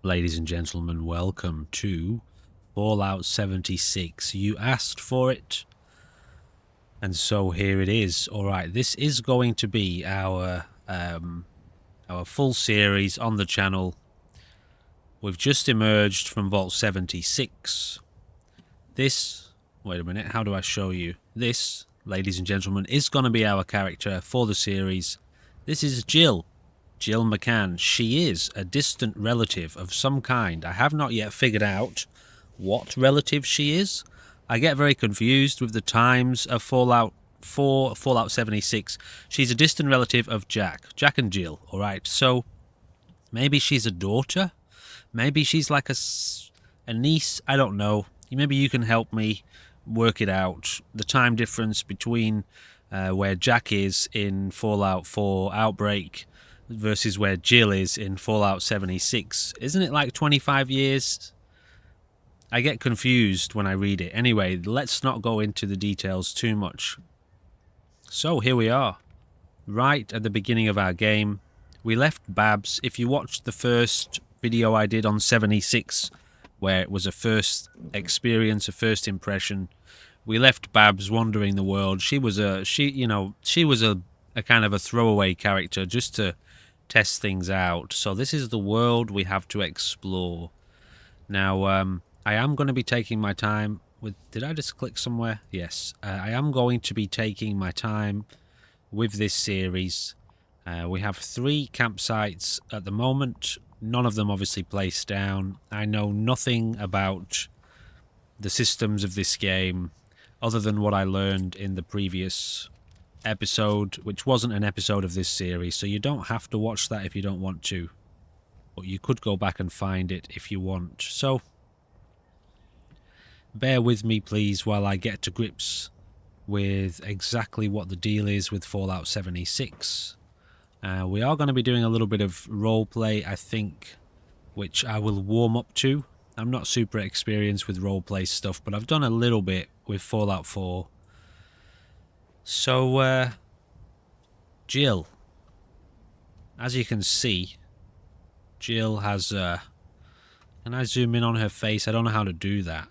Ladies and gentlemen, welcome to Fallout 76. You asked for it, and so here it is. Alright, this is going to be our full series on the channel. We've just emerged from Vault 76. This, wait a minute, how do I show you? This, ladies and gentlemen, is going to be our character for the series. This is Jill McCann. She is a distant relative of some kind. I have not yet figured out what relative she is. I get very confused with the times of Fallout 4, Fallout 76. She's a distant relative of Jack and Jill, alright? So, maybe she's a daughter? Maybe she's like a niece? I don't know. Maybe you can help me work it out. The time difference between where Jack is in Fallout 4 Outbreak versus where Jill is in Fallout 76. Isn't it like 25 years? I get confused when I read it. Anyway, let's not go into the details too much. So here we are, right at the beginning of our game. We left Babs. If you watched the first video I did on 76, where it was a first experience, a first impression, we left Babs wandering the world. She was a kind of a throwaway character just to test things out. So this is the world we have to explore. Now, I am going to be taking my time with... Did I just click somewhere? Yes. I am going to be taking my time with this series. We have 3 campsites at the moment. None of them obviously placed down. I know nothing about the systems of this game other than what I learned in the previous episode, which wasn't an episode of this series, so you don't have to watch that if you don't want to, but you could go back and find it if you want. So bear with me please while I get to grips with exactly what the deal is with Fallout 76. We are going to be doing a little bit of roleplay, I think, which I will warm up to. I'm not super experienced with roleplay stuff, but I've done a little bit with Fallout 4. So, Jill, as you can see, Jill has, can I zoom in on her face? I don't know how to do that.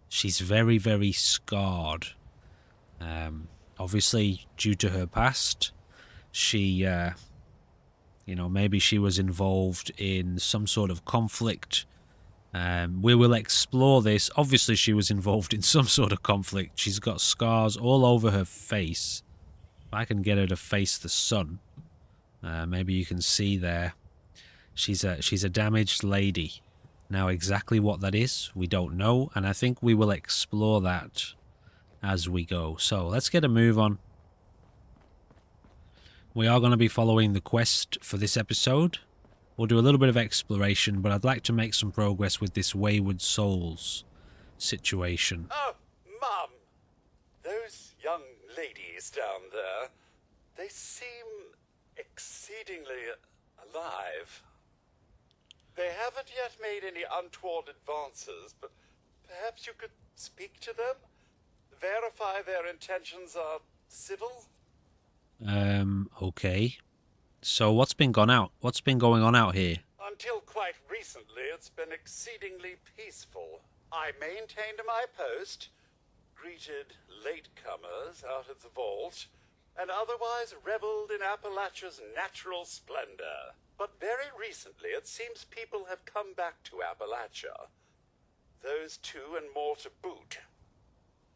She's very, very scarred. Obviously, due to her past, she, maybe she was involved in some sort of conflict. We will explore this. Obviously, she was involved in some sort of conflict. She's got scars all over her face. If I can get her to face the sun, maybe you can see there. She's a damaged lady. Now, exactly what that is, we don't know, and I think we will explore that as we go. So, let's get a move on. We are going to be following the quest for this episode. We'll do a little bit of exploration, but I'd like to make some progress with this Wayward Souls situation. Oh, Mum! Those young ladies down there, they seem exceedingly alive. They haven't yet made any untoward advances, but perhaps you could speak to them? Verify their intentions are civil? Okay. So what's been going on out here? Until quite recently, it's been exceedingly peaceful. I maintained my post, greeted latecomers out of the vault, and otherwise reveled in Appalachia's natural splendor. But very recently, it seems people have come back to Appalachia. Those 2 and more to boot.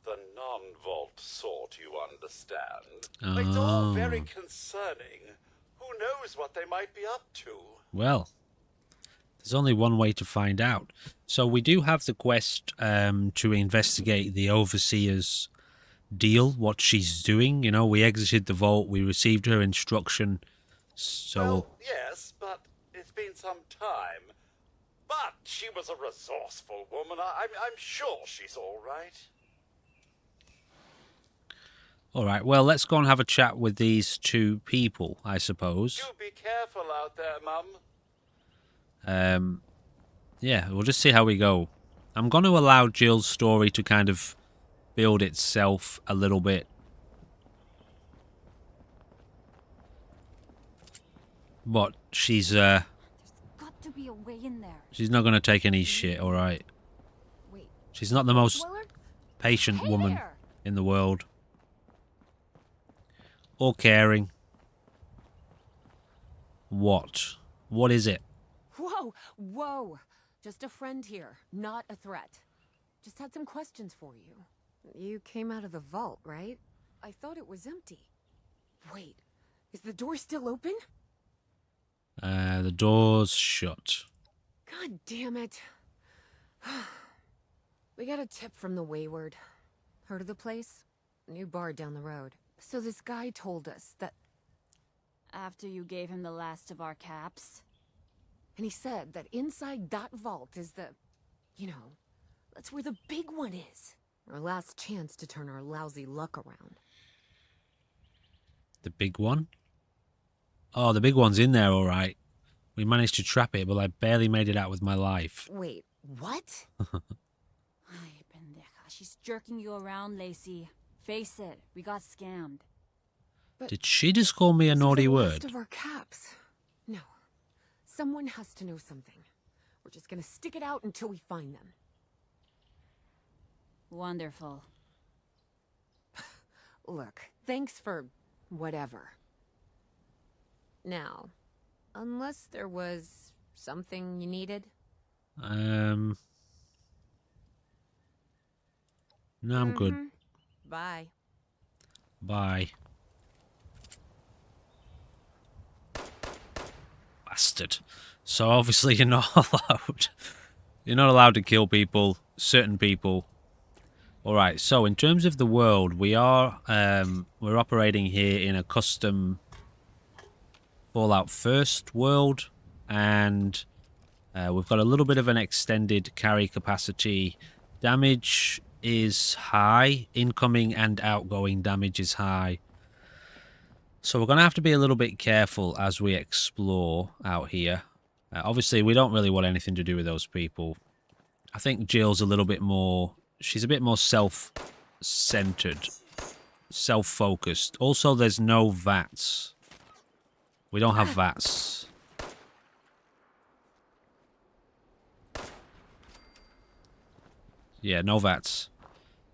The non-vault sort, you understand. Oh. It's all very concerning. Who knows what they might be up to? Well, there's only one way to find out. So we do have the quest to investigate the Overseer's deal, what she's doing. You know, we exited the vault, we received her instruction. So... Well, yes, but it's been some time. But she was a resourceful woman. I'm sure she's all right. All right, well, let's go and have a chat with these 2 people, I suppose. You be careful out there, Mum. Yeah, we'll just see how we go. I'm going to allow Jill's story to kind of build itself a little bit. But she's, There's got to be a way in there. She's not going to take any shit, alright? Wait. She's not the most Dweller? patient Hey woman there! in the world. Or caring. What? What is it? Whoa, whoa. Just a friend here, not a threat. Just had some questions for you. You came out of the vault, right? I thought it was empty. Wait, is the door still open? The door's shut. God damn it. We got a tip from the Wayward. Heard of the place? New bar down the road. So this guy told us that... After you gave him the last of our caps? And he said that inside that vault is the... You know, that's where the big one is. Our last chance to turn our lousy luck around. The big one? Oh, the big one's in there, alright. We managed to trap it, but I barely made it out with my life. Wait, what? Ay, pendeja. She's jerking you around, Lacey. Face it, we got scammed. But Did she just call me a naughty the word? last of our caps. No. Someone has to know something. We're just gonna stick it out until we find them. Wonderful. Look, thanks for... whatever. Now, unless there was something you needed? No, I'm good. Bye. Bye. Bastard. So obviously you're not allowed. You're not allowed to kill people, certain people. Alright, so in terms of the world, we are we're operating here in a custom Fallout First world, and we've got a little bit of an extended carry capacity. Damage is high, incoming and outgoing damage is high. So we're going to have to be a little bit careful as we explore out here. Obviously, we don't really want anything to do with those people. I think Jill's a little bit more... She's a bit more self-centered, self-focused. Also, there's no VATs. We don't have VATs. Yeah, no VATs.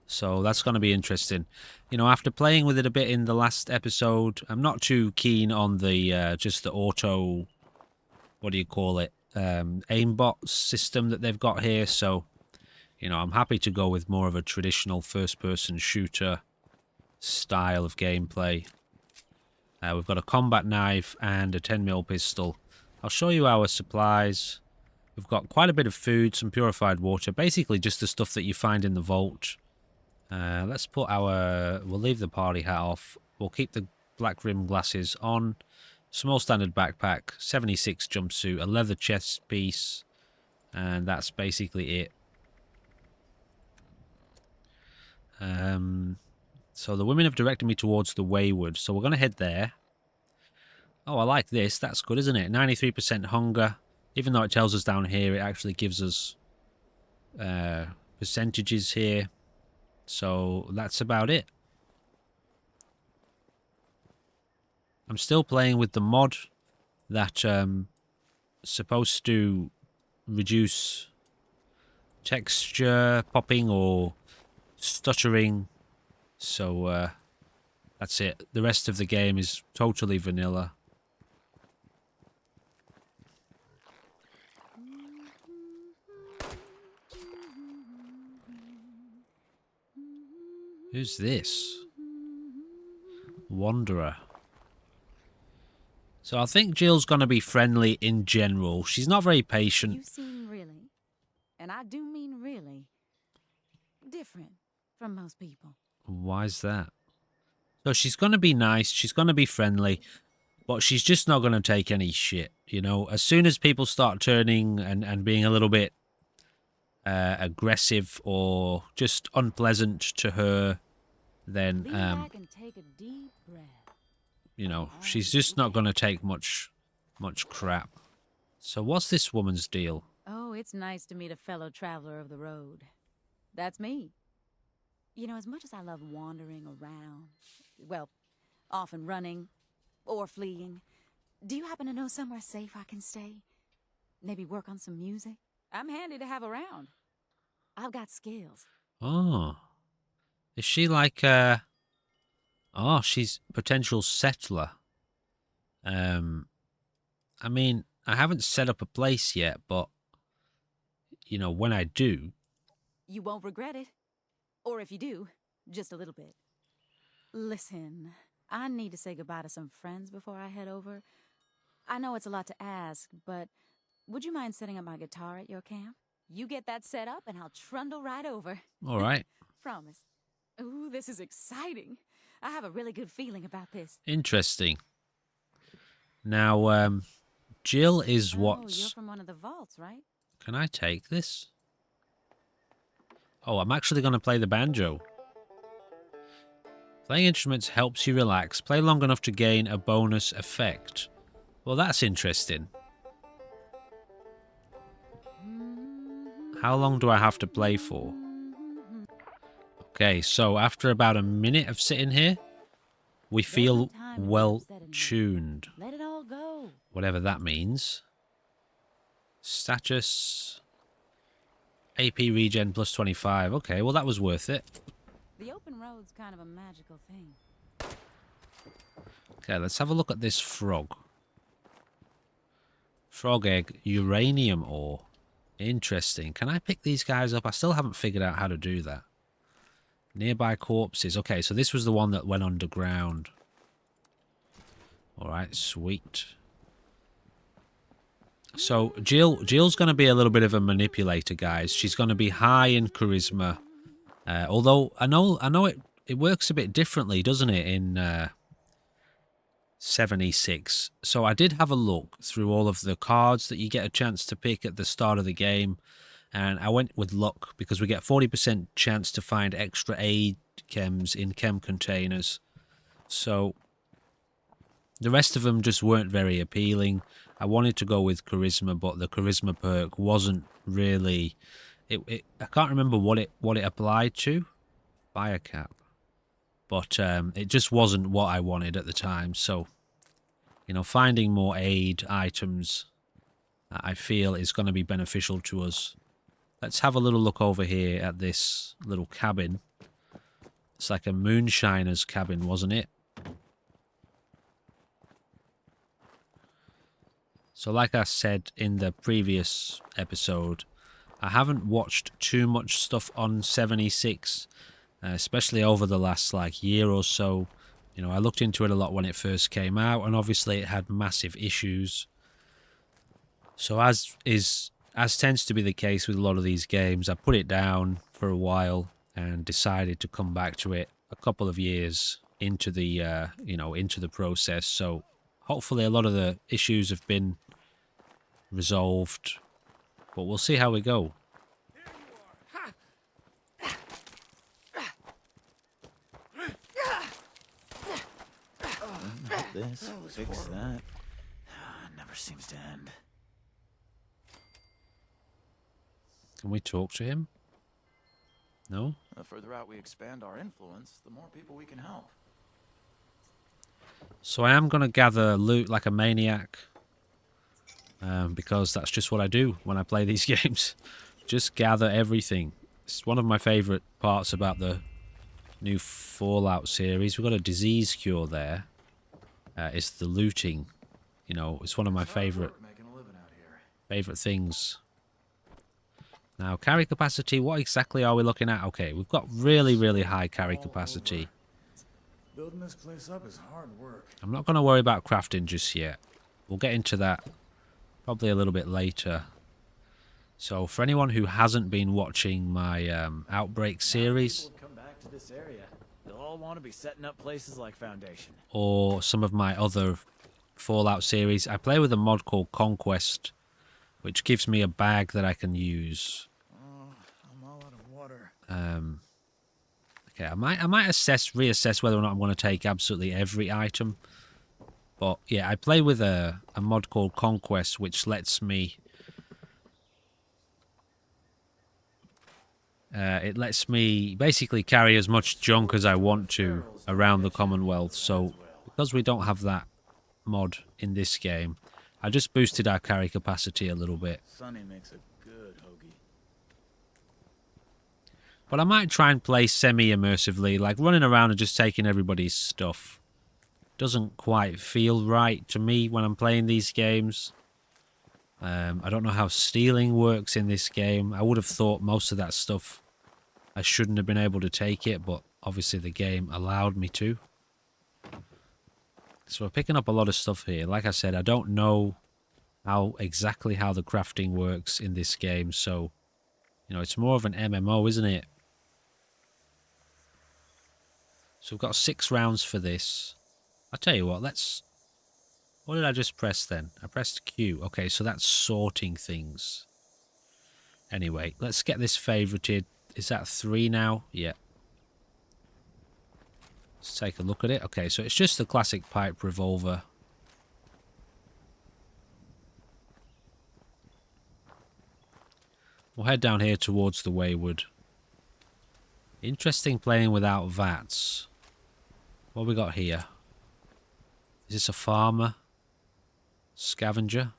So that's going to be interesting. You know, after playing with it a bit in the last episode, I'm not too keen on the just the auto, what do you call it, aimbot system that they've got here. So, you know, I'm happy to go with more of a traditional first-person shooter style of gameplay. We've got a combat knife and a 10mm pistol. I'll show you our supplies. We've got quite a bit of food, some purified water, basically just the stuff that you find in the vault. Let's put our... We'll leave the party hat off. We'll keep the black rim glasses on. Small standard backpack, 76 jumpsuit, a leather chest piece, and that's basically it. So the women have directed me towards the Wayward, so we're going to head there. Oh, I like this. That's good, isn't it? 93% hunger. Even though it tells us down here, it actually gives us percentages here. So that's about it. I'm still playing with the mod that supposed to reduce texture popping or stuttering. So that's it. The rest of the game is totally vanilla. Who's this? Wanderer. So I think Jill's going to be friendly in general. She's not very patient. You seem really, and I do mean really, different from most people. Why's that? So she's going to be nice. She's going to be friendly. But she's just not going to take any shit, you know. As soon as people start turning and being a little bit aggressive or just unpleasant to her, then, Lean back and take a deep breath. you know, she's just not going to take much crap. So what's this woman's deal? Oh, it's nice to meet a fellow traveler of the road. That's me. You know, as much as I love wandering around, well, often running or fleeing, do you happen to know somewhere safe I can stay? Maybe work on some music? I'm handy to have around. I've got skills. Oh. Is she like oh, she's potential settler. I mean, I haven't set up a place yet, but you know, when I do. You won't regret it. Or if you do, just a little bit. Listen, I need to say goodbye to some friends before I head over. I know it's a lot to ask, but would you mind setting up my guitar at your camp? You get that set up and I'll trundle right over. All right. Promise. Ooh, this is exciting. I have a really good feeling about this. Interesting. Now, Jill is what's... Oh, you're from one of the vaults, right? Can I take this? Oh, I'm actually going to play the banjo. Playing instruments helps you relax. Play long enough to gain a bonus effect. Well, that's interesting. How long do I have to play for? Okay, so after about a minute of sitting here, we feel well tuned. Let it all go. Whatever that means. Status. AP regen plus 25. Okay, well that was worth it. The open road's kind of a magical thing. Okay, let's have a look at this frog. Frog egg, uranium ore. Interesting. Can I pick these guys up? I still haven't figured out how to do that. Nearby corpses. Okay, so this was the one that went underground. Alright, sweet. So Jill's going to be a little bit of a manipulator, guys. She's going to be high in charisma. Although I know it works a bit differently, doesn't it, in 76. So I did have a look through all of the cards that you get a chance to pick at the start of the game, and I went with luck because we get 40% chance to find extra aid chems in chem containers. So the rest of them just weren't very appealing. I wanted to go with charisma, but the charisma perk wasn't really... I can't remember what it applied to. Fire cap. But it just wasn't what I wanted at the time. So, you know, finding more aid items, I feel, is going to be beneficial to us. Let's have a little look over here at this little cabin. It's like a moonshiner's cabin, wasn't it? So like I said in the previous episode, I haven't watched too much stuff on 76, especially over the last year or so. You know, I looked into it a lot when it first came out, and obviously it had massive issues. So as tends to be the case with a lot of these games, I put it down for a while and decided to come back to it a couple of years into the into the process. So hopefully a lot of the issues have been resolved, but we'll see how we go. This, fix that. Never seems to end. Can we talk to him? No? The further out we expand our influence, the more people we can help. So I am going to gather loot like a maniac. Because that's just what I do when I play these games. Just gather everything. It's one of my favourite parts about the new Fallout series. We've got a disease cure there. It's the looting. You know, it's one of my favourite things. Now, carry capacity, what exactly are we looking at? Okay, we've got really, really high carry capacity. Building this place up is hard work. I'm not going to worry about crafting just yet. We'll get into that probably a little bit later. So for anyone who hasn't been watching my Outbreak series, Come back to this area. They'll all want to be setting up places like Foundation. or some of my other Fallout series, I play with a mod called Conquest, which gives me a bag that I can use. I'm all out of water. Okay, I might reassess whether or not I'm going to take absolutely every item. But yeah, I play with a mod called Conquest, which lets me... it lets me basically carry as much junk as I want to around the Commonwealth. So because we don't have that mod in this game, I just boosted our carry capacity a little bit. Sonny makes a good hoagie. But I might try and play semi-immersively, like running around and just taking everybody's stuff. Doesn't quite feel right to me when I'm playing these games. I don't know how stealing works in this game. I would have thought most of that stuff I shouldn't have been able to take it, but obviously the game allowed me to. So we're picking up a lot of stuff here. Like I said, I don't know exactly how the crafting works in this game, so you know, it's more of an MMO, isn't it? So we've got 6 rounds for this. I'll tell you what, what did I just press then? I pressed Q. Okay, so that's sorting things. Anyway, let's get this favorited. Is that 3 now? Yeah. Let's take a look at it. Okay, so it's just the classic pipe revolver. We'll head down here towards the Wayward. Interesting playing without VATs. What we got here? Is this a farmer? Scavenger?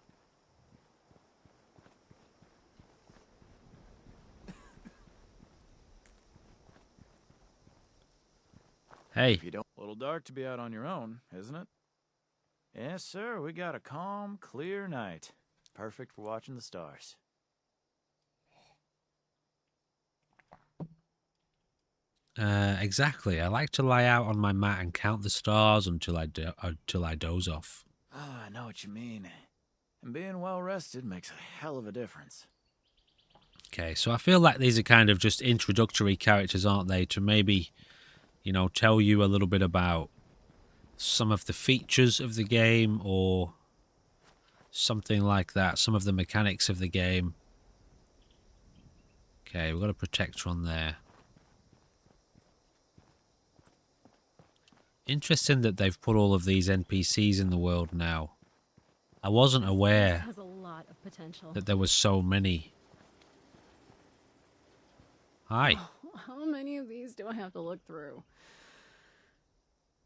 Hey. If you don't, a little dark to be out on your own, isn't it? Yes, sir. We got a calm, clear night. Perfect for watching the stars. Exactly. I like to lie out on my mat and count the stars until I doze off. Ah, I know what you mean. And being well rested makes a hell of a difference. Okay, so I feel like these are kind of just introductory characters, aren't they? To maybe, you know, tell you a little bit about some of the features of the game or something like that. Some of the mechanics of the game. Okay, we've got a protector on there. Interesting that they've put all of these NPCs in the world now. I wasn't aware Has a lot of potential. that there was so many. Hi. How many of these do I have to look through?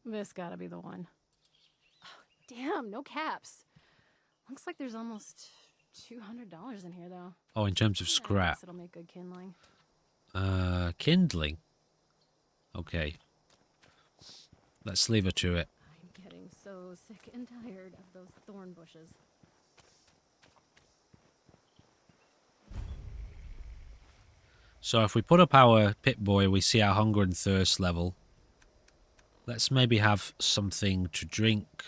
This gotta be the one. Oh, damn, no caps. Looks like there's almost $200 in here, though. Oh, in terms of I scrap. guess it'll make good kindling. Kindling. Okay. Let's leave her to it. I'm getting so sick and tired of those thorn bushes. So if we put up our Pip-Boy, we see our hunger and thirst level. Let's maybe have something to drink.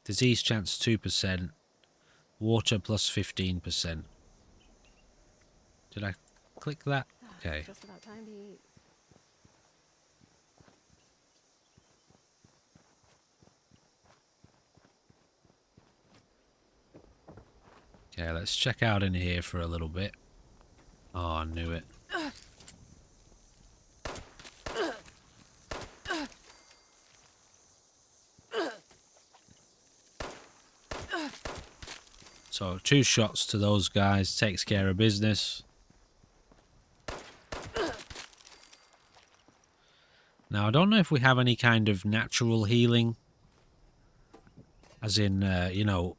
Disease chance 2%. Water plus 15%. Did I click that? Okay. Just about time to eat. Okay, let's check out in here for a little bit. Oh, I knew it. So 2 shots to those guys takes care of business. Now I don't know if we have any kind of natural healing, as in you know,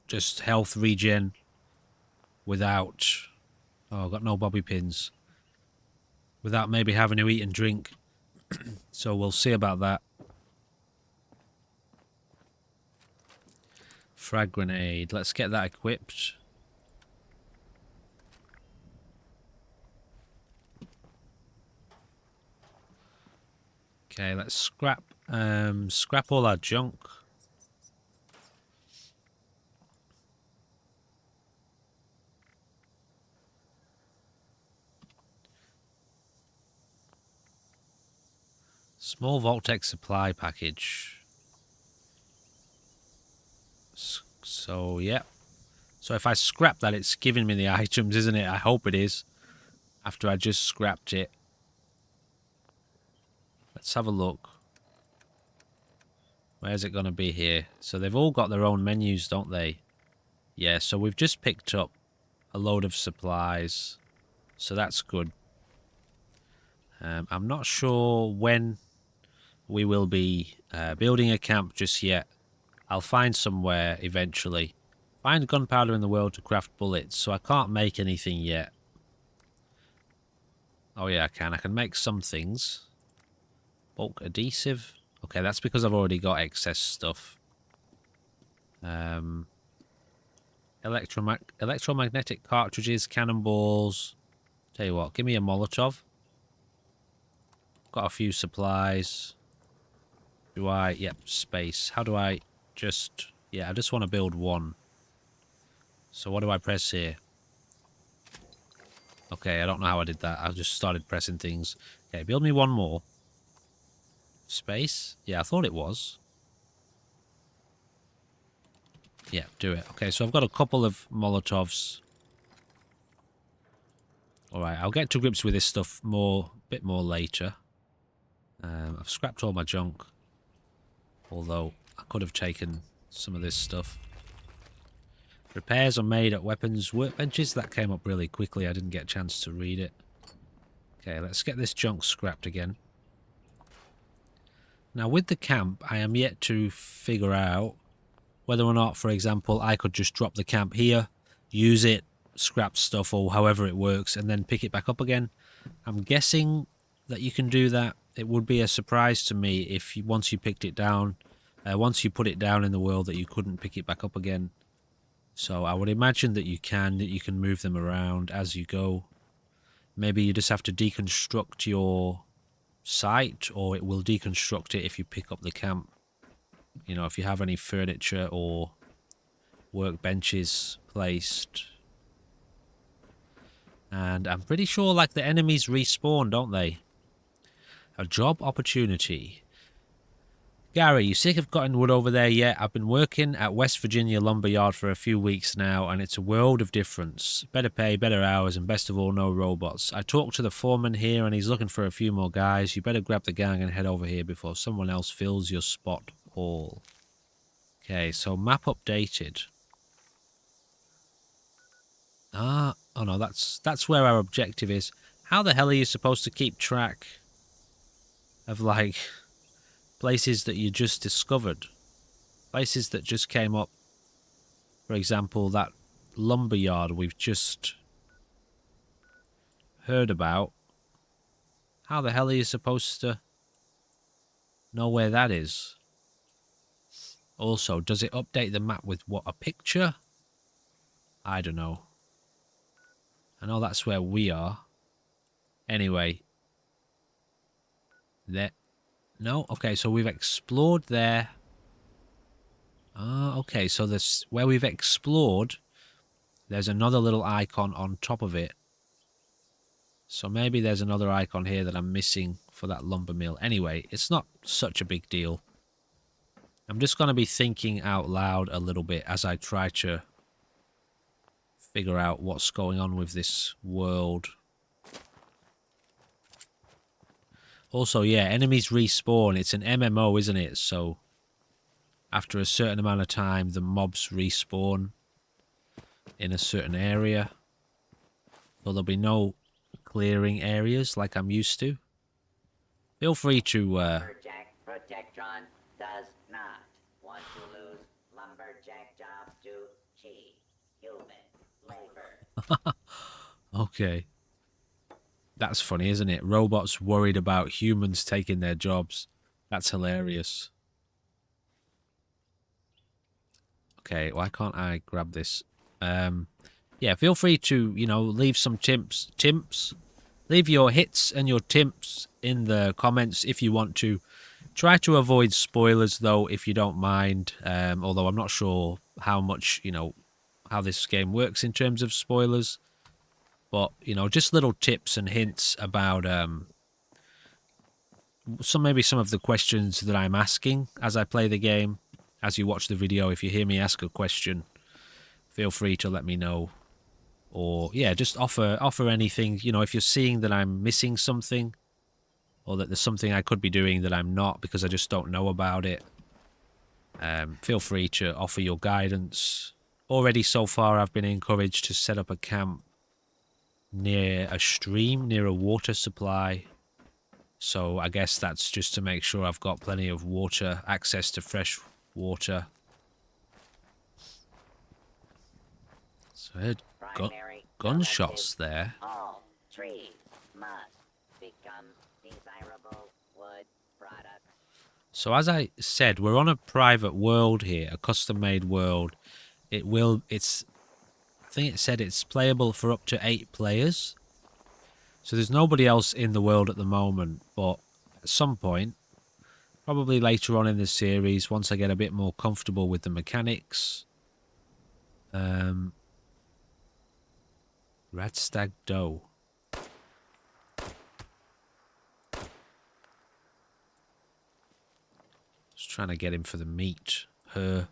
just health regen without, oh, I've got no bobby pins, without maybe having to eat and drink. So we'll see about that. Frag grenade. Let's get that equipped. Okay, let's scrap all our junk. Small Voltex supply package. So, yeah. So if I scrap that, it's giving me the items, isn't it? I hope it is. After I just scrapped it. Let's have a look. Where's it going to be here? So they've all got their own menus, don't they? Yeah, so we've just picked up a load of supplies. So that's good. I'm not sure when we will be building a camp just yet. I'll find somewhere eventually. Find gunpowder in the world to craft bullets, so I can't make anything yet. Oh yeah, I can. I can make some things. Bulk adhesive. Okay, that's because I've already got excess stuff. Electromagnetic cartridges, cannonballs. Tell you what, give me a Molotov. Got a few supplies. Do I? Yep, space. How do I just... Yeah, I just want to build one. So what do I press here? Okay, I don't know how I did that. I just started pressing things. Okay, build me one more. Space? Yeah, I thought it was. Yeah, do it. Okay, so I've got a couple of Molotovs. Alright, I'll get to grips with this stuff bit more later. I've scrapped all my junk. Although, I could have taken some of this stuff. Repairs are made at weapons workbenches. That came up really quickly. I didn't get a chance to read it. Okay, let's get this junk scrapped again. Now, with the camp, I am yet to figure out whether or not, for example, I could just drop the camp here, use it, scrap stuff, or however it works, and then pick it back up again. I'm guessing that you can do that. It would be a surprise to me if once you picked it down, once you put it down in the world, that you couldn't pick it back up again. So I would imagine that you can move them around as you go. Maybe you just have to deconstruct your site, or it will deconstruct it if you pick up the camp. You know, if you have any furniture or workbenches placed. And I'm pretty sure, like, the enemies respawn, don't they? A job opportunity. Gary, you sick of cutting wood over there yet? I've been working at West Virginia Lumberyard for a few weeks now, and it's a world of difference. Better pay, better hours, and best of all, no robots. I talked to the foreman here, and he's looking for a few more guys. You better grab the gang and head over here before someone else fills your spot, Paul. Okay, so map updated. Oh no, that's where our objective is. How the hell are you supposed to keep track of, like, places that you just discovered? Places that just came up. For example, that lumberyard we've just heard about. How the hell are you supposed to know where that is? Also, does it update the map with what, a picture? I don't know. I know that's where we are. Anyway. There. No? Okay, so we've explored there. Ah, okay, so this where we've explored, there's another little icon on top of it. So maybe there's another icon here that I'm missing for that lumber mill. Anyway, it's not such a big deal. I'm just going to be thinking out loud a little bit as I try to figure out what's going on with this world. Also, yeah, enemies respawn. It's an MMO, isn't it? So after a certain amount of time, the mobs respawn in a certain area. So there'll be no clearing areas like I'm used to. Feel free to... Lumberjack Protectron does not want to lose lumberjack job to cheap human labor. Okay. That's funny, isn't it? Robots worried about humans taking their jobs. That's hilarious. Okay, why can't I grab this? Yeah, feel free to, you know, leave some timps. Leave your hits and your timps in the comments if you want to. Try to avoid spoilers, though, if you don't mind. Although I'm not sure how much, you know, how this game works in terms of spoilers. But, you know, just little tips and hints about maybe some of the questions that I'm asking as I play the game. As you watch the video, if you hear me ask a question, feel free to let me know. Or, yeah, just offer anything. You know, if you're seeing that I'm missing something, or that there's something I could be doing that I'm not because I just don't know about it, feel free to offer your guidance. Already so far, I've been encouraged to set up a camp near a stream, near a water supply. So I guess that's just to make sure I've got plenty of water, access to fresh water. I heard Primary gunshots directive, there. all trees must become desirable wood products. So as I said, we're on a private world here, a custom-made world. I think it said it's playable for up to 8 players. So there's nobody else in the world at the moment, but at some point, probably later on in the series, once I get a bit more comfortable with the mechanics. Red stag doe. Just trying to get him for the meat. Her.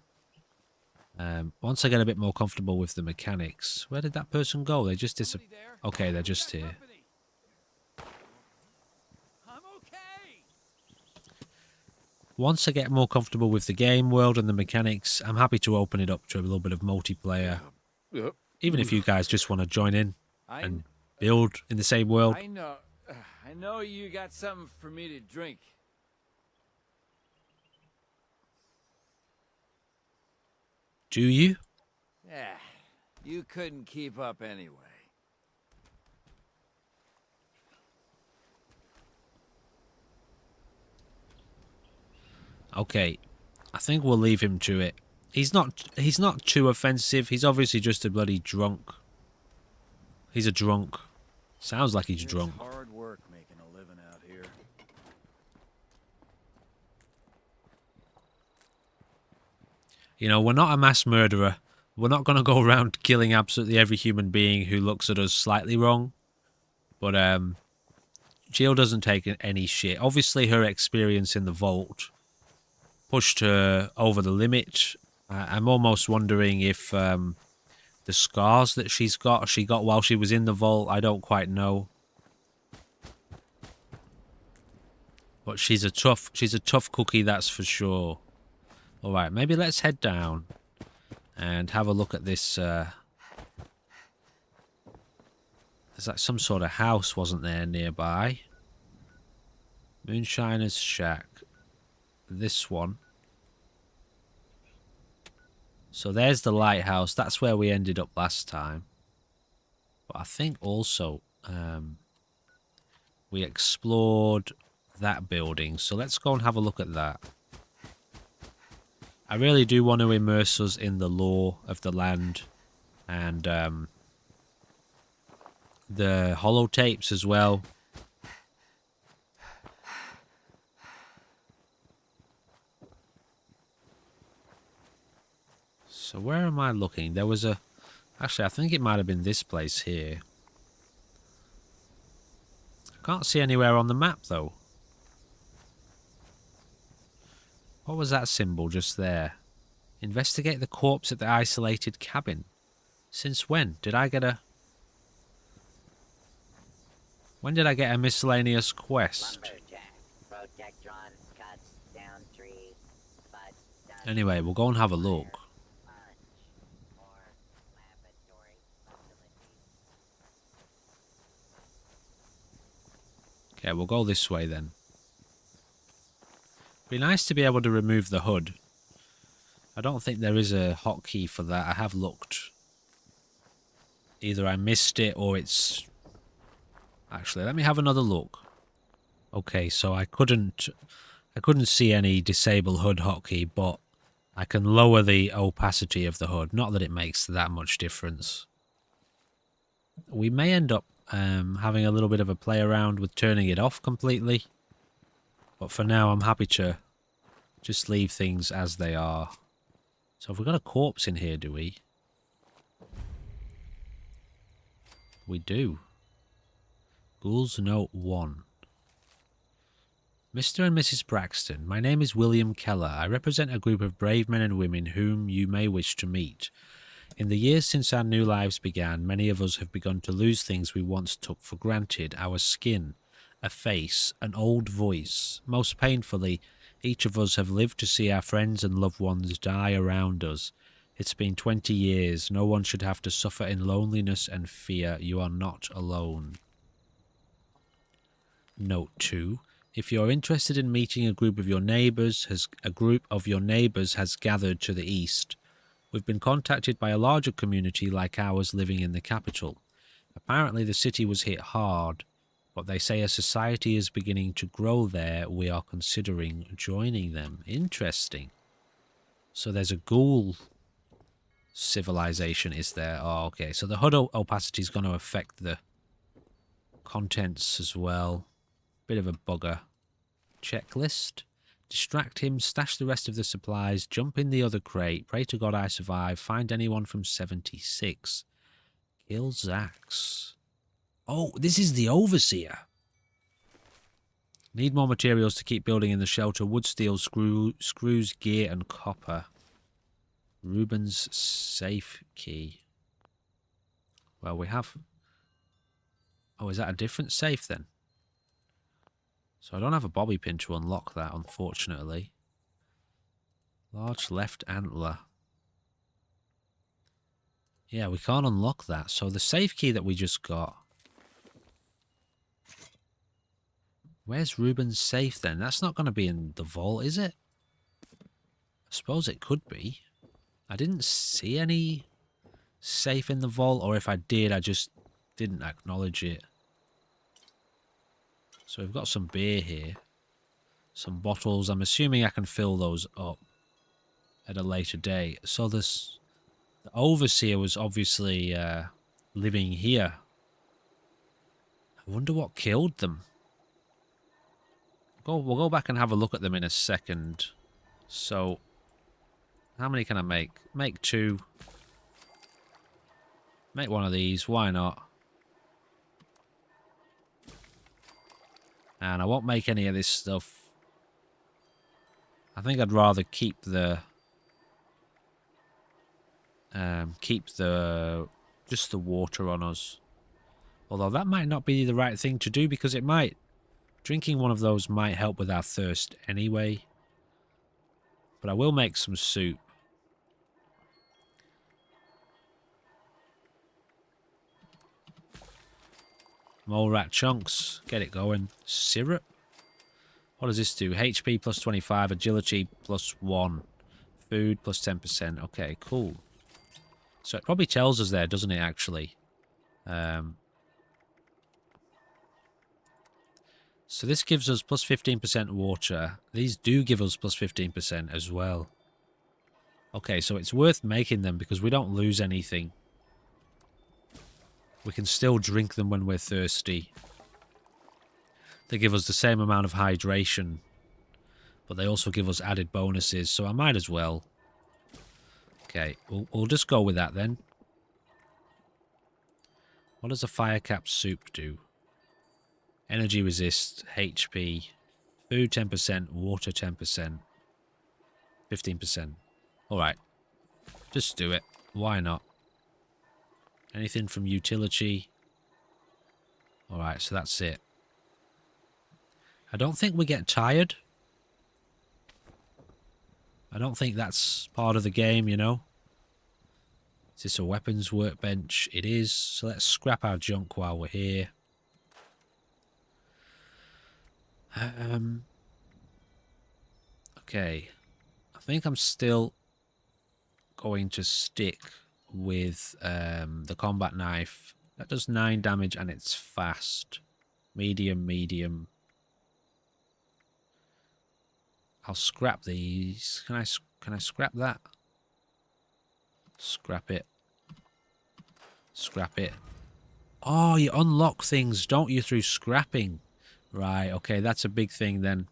Once I get a bit more comfortable with the mechanics. Where did that person go? They just disappeared. Okay, they're just here. Once I get more comfortable with the game world and the mechanics, I'm happy to open it up to a little bit of multiplayer. Even if you guys just want to join in and build in the same world. I know you got something for me to drink. Do you? Yeah, you couldn't keep up anyway. Okay, I think we'll leave him to it. He's not too offensive. He's obviously just a bloody drunk. He's a drunk. Sounds like he's drunk. It's hard work making a living out here. You know, we're not a mass murderer. We're not going to go around killing absolutely every human being who looks at us slightly wrong. But Jill doesn't take any shit. Obviously, her experience in the vault pushed her over the limit. I'm almost wondering if the scars that she got while she was in the vault, I don't quite know. But she's a tough cookie, that's for sure. All right, maybe let's head down and have a look at this. There's like some sort of house, wasn't there, nearby? Moonshiner's Shack. This one. So there's the lighthouse. That's where we ended up last time. But I think also we explored that building. So let's go and have a look at that. I really do want to immerse us in the lore of the land and the holotapes as well. So where am I looking? There was a... Actually, I think it might have been this place here. I can't see anywhere on the map, though. What was that symbol just there? Investigate the corpse at the isolated cabin. Since when? Did I get a... When did I get a miscellaneous quest? Anyway, we'll go and have a look. Okay, we'll go this way then. Be nice to be able to remove the hood. I don't think there is a hotkey for that. I have looked. Either I missed it or it's... Actually, let me have another look. Okay, so I couldn't see any disable hood hotkey, but I can lower the opacity of the hood. Not that it makes that much difference. We may end up having a little bit of a play around with turning it off completely. But for now, I'm happy to just leave things as they are. So have we got a corpse in here, do we? We do. Ghouls Note 1. Mr. and Mrs. Braxton, my name is William Keller. I represent a group of brave men and women whom you may wish to meet. In the years since our new lives began, many of us have begun to lose things we once took for granted. Our skin, a face, an old voice. Most painfully, each of us have lived to see our friends and loved ones die around us. It's been 20 years. No one should have to suffer in loneliness and fear. You are not alone. Note 2. If you're interested in meeting a group of your neighbours has gathered to the east. We've been contacted by a larger community like ours living in the capital. Apparently the city was hit hard, but they say a society is beginning to grow there. We are considering joining them. Interesting. So there's a ghoul civilization, is there? Oh, okay. So the HUD opacity is going to affect the contents as well. Bit of a bugger. Checklist. Distract him, stash the rest of the supplies, jump in the other crate, pray to God I survive, find anyone from 76. Kill Zax. Oh, this is the Overseer. Need more materials to keep building in the shelter. Wood, steel, screws, gear, and copper. Ruben's safe key. Well, we have... Oh, is that a different safe then? So I don't have a bobby pin to unlock that, unfortunately. Large left antler. Yeah, we can't unlock that. So the safe key that we just got... Where's Ruben's safe then? That's not going to be in the vault, is it? I suppose it could be. I didn't see any safe in the vault, or if I did, I just didn't acknowledge it. So we've got some beer here. Some bottles. I'm assuming I can fill those up at a later date. So this... The Overseer was obviously living here. I wonder what killed them. We'll go back and have a look at them in a second. So, how many can I make? Make 2. Make one of these. Why not? And I won't make any of this stuff. I think I'd rather keep the... just the water on us. Although that might not be the right thing to do, because it might... Drinking one of those might help with our thirst anyway. But I will make some soup. Mole rat chunks. Get it going. Syrup? What does this do? HP plus 25, agility plus 1. Food plus 10%. Okay, cool. So it probably tells us there, doesn't it, actually? So this gives us plus 15% water. These do give us plus 15% as well. Okay, so it's worth making them because we don't lose anything. We can still drink them when we're thirsty. They give us the same amount of hydration, but they also give us added bonuses, so I might as well. Okay, we'll just go with that then. What does a fire cap soup do? Energy resist, HP, food 10%, water 10%, 15%. Alright, just do it. Why not? Anything from utility? Alright, so that's it. I don't think we get tired. I don't think that's part of the game, you know. Is this a weapons workbench? It is. So let's scrap our junk while we're here. Okay. I think I'm still going to stick with the combat knife. That does 9 damage and it's fast. Medium, medium. I'll scrap these. Can I scrap that? Scrap it. Scrap it. Oh, you unlock things, don't you, through scrapping? Right, okay, that's a big thing then.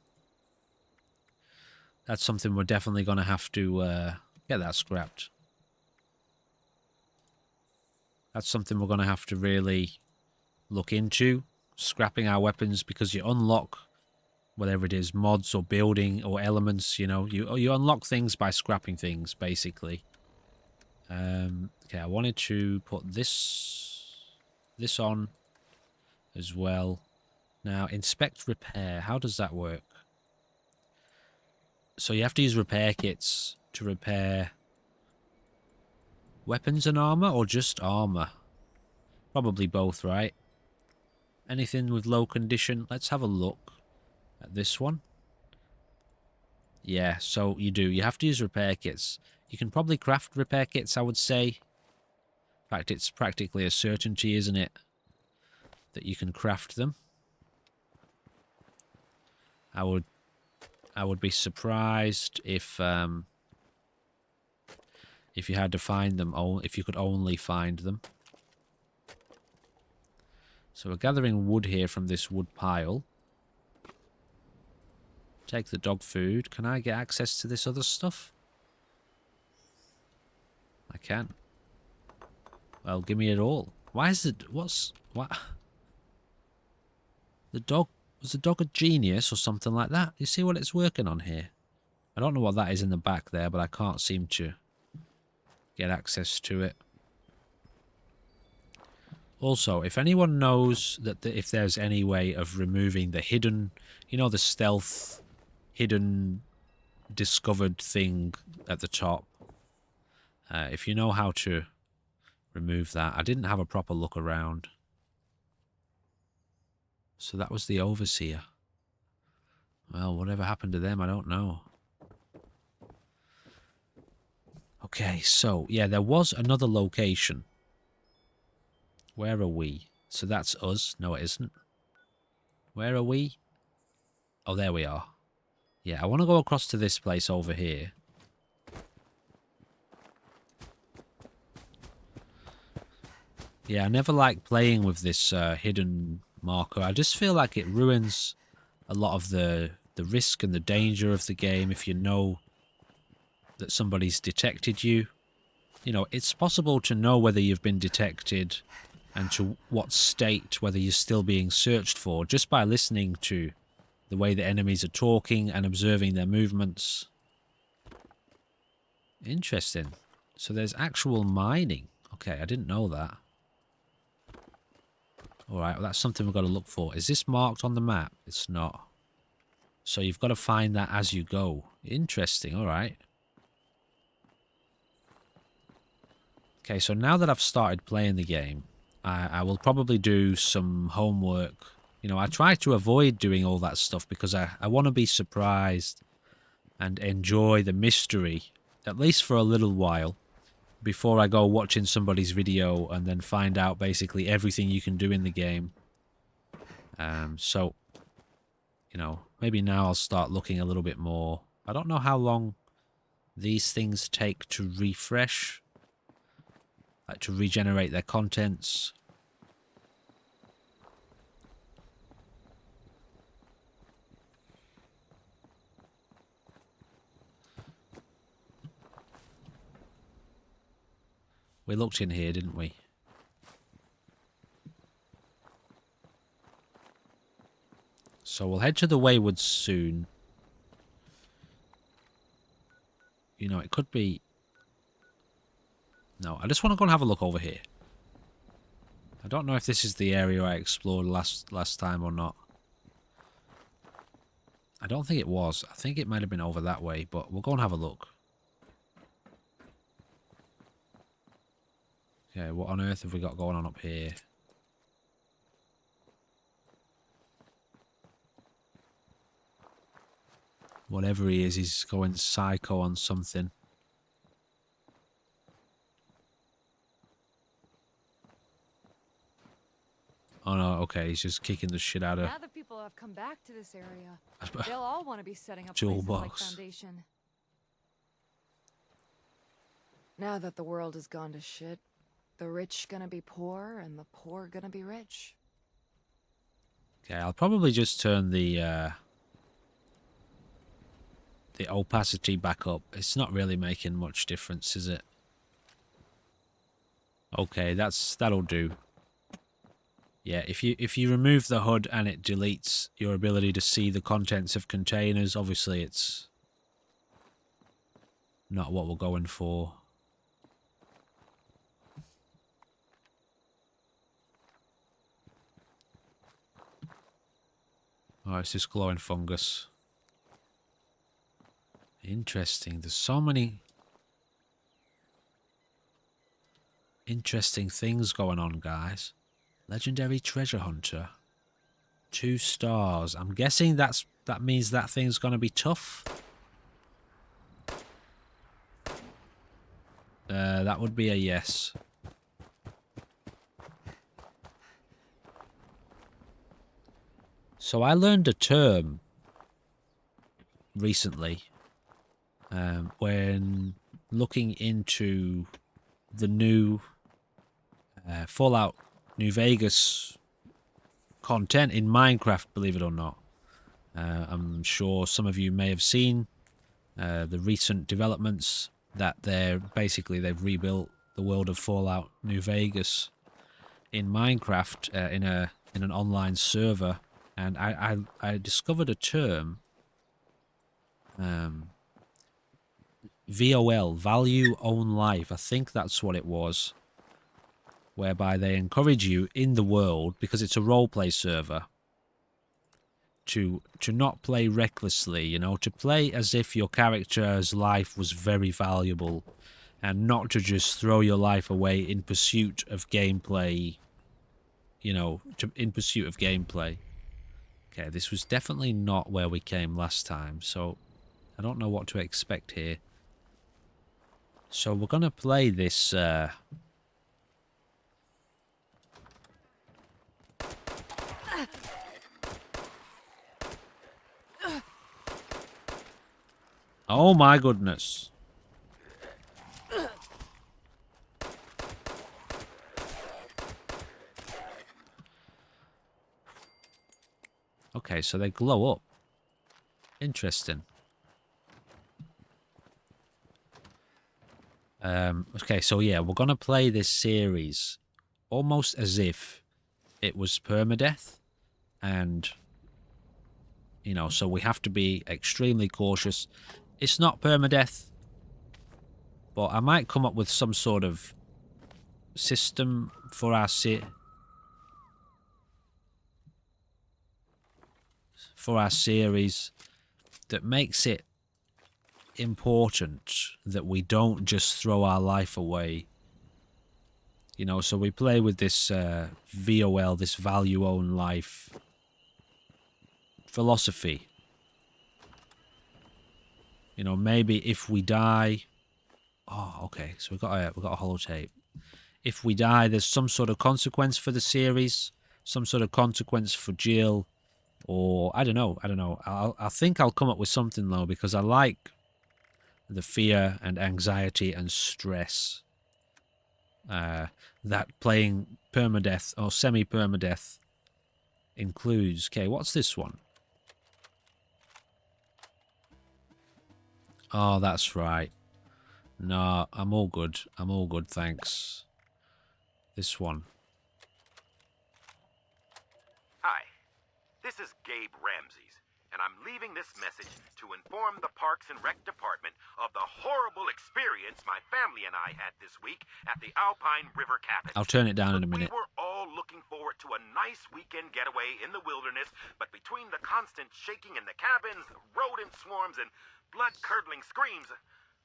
That's something we're definitely going to have to get that scrapped. That's something we're going to have to really look into. Scrapping our weapons, because you unlock whatever it is, mods or building or elements, you know. You unlock things by scrapping things, basically. Okay, I wanted to put this on as well. Now, inspect repair. How does that work? So you have to use repair kits to repair weapons and armor, or just armor? Probably both, right? Anything with low condition? Let's have a look at this one. Yeah, so you do. You have to use repair kits. You can probably craft repair kits, I would say. In fact, it's practically a certainty, isn't it, that you can craft them. I would be surprised if you had to find them, if you could only find them. So we're gathering wood here from this wood pile. Take the dog food. Can I get access to this other stuff? I can. Well, give me it all. Why is it... What? The dog... Was the dog a genius or something like that? You see what it's working on here? I don't know what that is in the back there, but I can't seem to get access to it. Also, if anyone knows that if there's any way of removing the hidden... You know, the stealth... hidden... discovered thing at the top. If you know how to remove that. I didn't have a proper look around. So that was the overseer. Well, whatever happened to them, I don't know. Okay, so, yeah, there was another location. Where are we? So that's us. No, it isn't. Where are we? Oh, there we are. Yeah, I want to go across to this place over here. Yeah, I never like playing with this hidden marker. I just feel like it ruins a lot of the risk and the danger of the game if you know that somebody's detected you. You know, it's possible to know whether you've been detected and to what state, whether you're still being searched for, just by listening to the way the enemies are talking and observing their movements. Interesting. So there's actual mining. Okay, I didn't know that. Alright, well that's something we've got to look for. Is this marked on the map? It's not. So you've got to find that as you go. Interesting, alright. Okay, so now that I've started playing the game, I will probably do some homework. You know, I try to avoid doing all that stuff because I want to be surprised and enjoy the mystery, at least for a little while, before I go watching somebody's video and then find out basically everything you can do in the game. So, you know, maybe now I'll start looking a little bit more. I don't know how long these things take to refresh, like to regenerate their contents. We looked in here, didn't we? So we'll head to the Waywoods soon. You know, it could be... No, I just want to go and have a look over here. I don't know if this is the area I explored last time or not. I don't think it was. I think it might have been over that way, but we'll go and have a look. Okay, what on earth have we got going on up here? Whatever he is, he's going psycho on something. Oh no, okay, he's just kicking the shit out of... Now that people have come back to this area, they'll all want to be setting up Jewel places like box. Foundation. Now that the world has gone to shit, the rich gonna be poor and the poor gonna be rich. Okay, I'll probably just turn the opacity back up. It's not really making much difference, is it? Okay, that'll do. Yeah, if you remove the HUD and it deletes your ability to see the contents of containers, obviously it's not what we're going for. Oh, it's this glowing fungus. Interesting. There's so many interesting things going on, guys. Legendary treasure hunter. 2 stars. I'm guessing that means that thing's going to be tough. That would be a yes. So I learned a term recently when looking into the new Fallout New Vegas content in Minecraft, believe it or not. I'm sure some of you may have seen the recent developments that they've rebuilt the world of Fallout New Vegas in Minecraft in an online server, and I discovered a term, VOL, Value Own Life. I think that's what it was, whereby they encourage you in the world, because it's a roleplay server, to not play recklessly, you know, to play as if your character's life was very valuable, and not to just throw your life away in pursuit of gameplay, you know, in pursuit of gameplay. Okay, this was definitely not where we came last time, so I don't know what to expect here. So we're going to play this... Oh my goodness. Okay, so they glow up. Interesting. Okay, so yeah, we're gonna play this series almost as if it was permadeath, and you know, so we have to be extremely cautious. It's not permadeath, but I might come up with some sort of system for our series that makes it important that we don't just throw our life away. You know, so we play with this VOL, this value own life philosophy. You know, maybe if we die... Oh, okay, so we've got a holotape. If we die, there's some sort of consequence for the series, some sort of consequence for Jill, or I don't know. I think I'll come up with something though, because I like the fear and anxiety and stress that playing permadeath or semi-permadeath includes. Okay, what's this one? Oh, that's right. No, I'm all good. I'm all good, thanks. This one. Hi, this is Gabe Ramses, and I'm leaving this message to inform the Parks and Rec Department of the horrible experience my family and I had this week at the Alpine River Cabin. I'll turn it down in a minute. We were all looking forward to a nice weekend getaway in the wilderness, but between the constant shaking in the cabins, rodent swarms, and blood-curdling screams,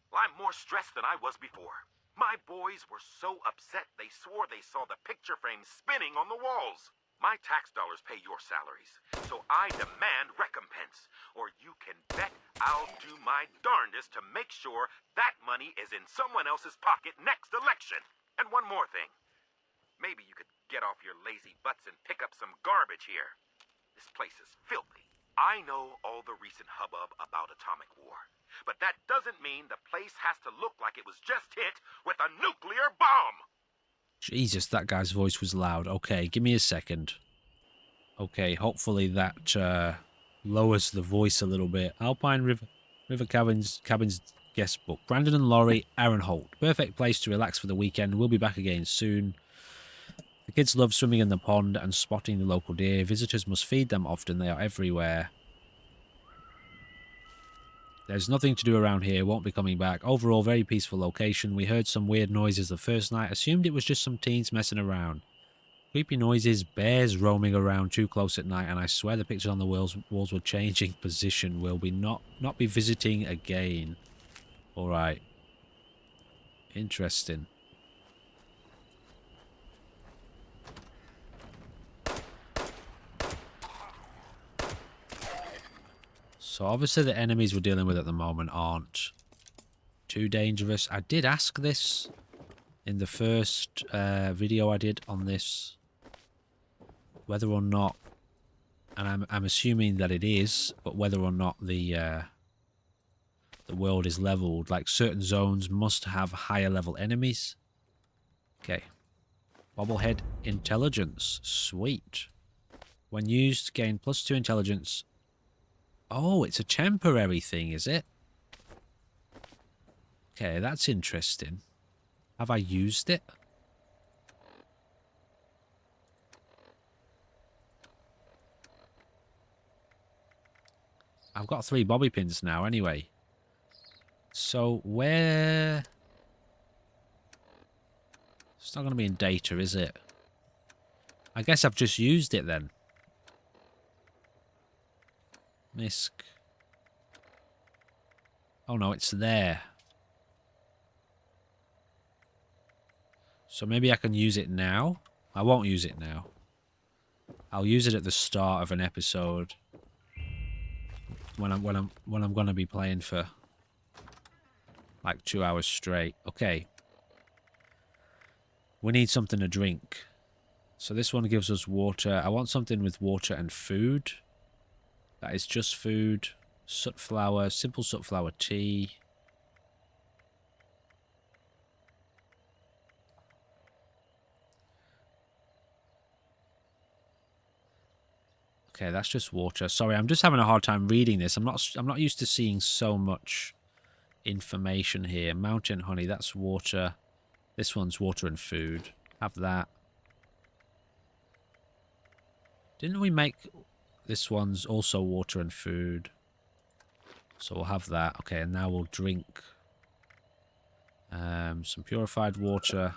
well, I'm more stressed than I was before. My boys were so upset they swore they saw the picture frames spinning on the walls. My tax dollars pay your salaries, so I demand recompense, or you can bet I'll do my darndest to make sure that money is in someone else's pocket next election. And one more thing. Maybe you could get off your lazy butts and pick up some garbage here. This place is filthy. I know all the recent hubbub about atomic war, but that doesn't mean the place has to look like it was just hit with a nuclear bomb! Jesus, that guy's voice was loud. Okay, give me a second. Okay, hopefully that lowers the voice a little bit. Alpine River Cabins guest book. Brandon and Laurie, Aaron Holt. Perfect place to relax for the weekend. We'll be back again soon. The kids love swimming in the pond and spotting the local deer. Visitors must feed them often. They are everywhere. There's nothing to do around here. Won't be coming back. Overall, very peaceful location. We heard some weird noises the first night. Assumed it was just some teens messing around. Creepy noises, bears roaming around too close at night, and I swear the pictures on the walls were changing position. Will we not be visiting again? Alright. Interesting. So obviously the enemies we're dealing with at the moment aren't Too dangerous. I did ask this in the first video I did on this, whether or not, and I'm assuming that it is, but whether or not the world is leveled. Like certain zones must have higher level enemies. Okay. Bobblehead intelligence. Sweet. When used, gain +2 intelligence. Oh, it's a temporary thing, is it? Okay, that's interesting. Have I used it? I've got 3 bobby pins now anyway. So where... It's not going to be in data, is it? I guess I've just used it then. Misc. Oh no, it's there. So maybe I can use it now. I won't use it now. I'll use it at the start of an episode when I'm going to be playing for like 2 hours straight. Okay. We need something to drink. So this one gives us water. I want something with water and food. That is just food. Soot flour, simple soot flour tea. Okay, that's just water. Sorry, I'm just having a hard time reading this. I'm not used to seeing so much information here. Mountain honey, that's water. This one's water and food. Have that. Didn't we make this one's also water and food? So we'll have that. Okay, and now we'll drink some purified water.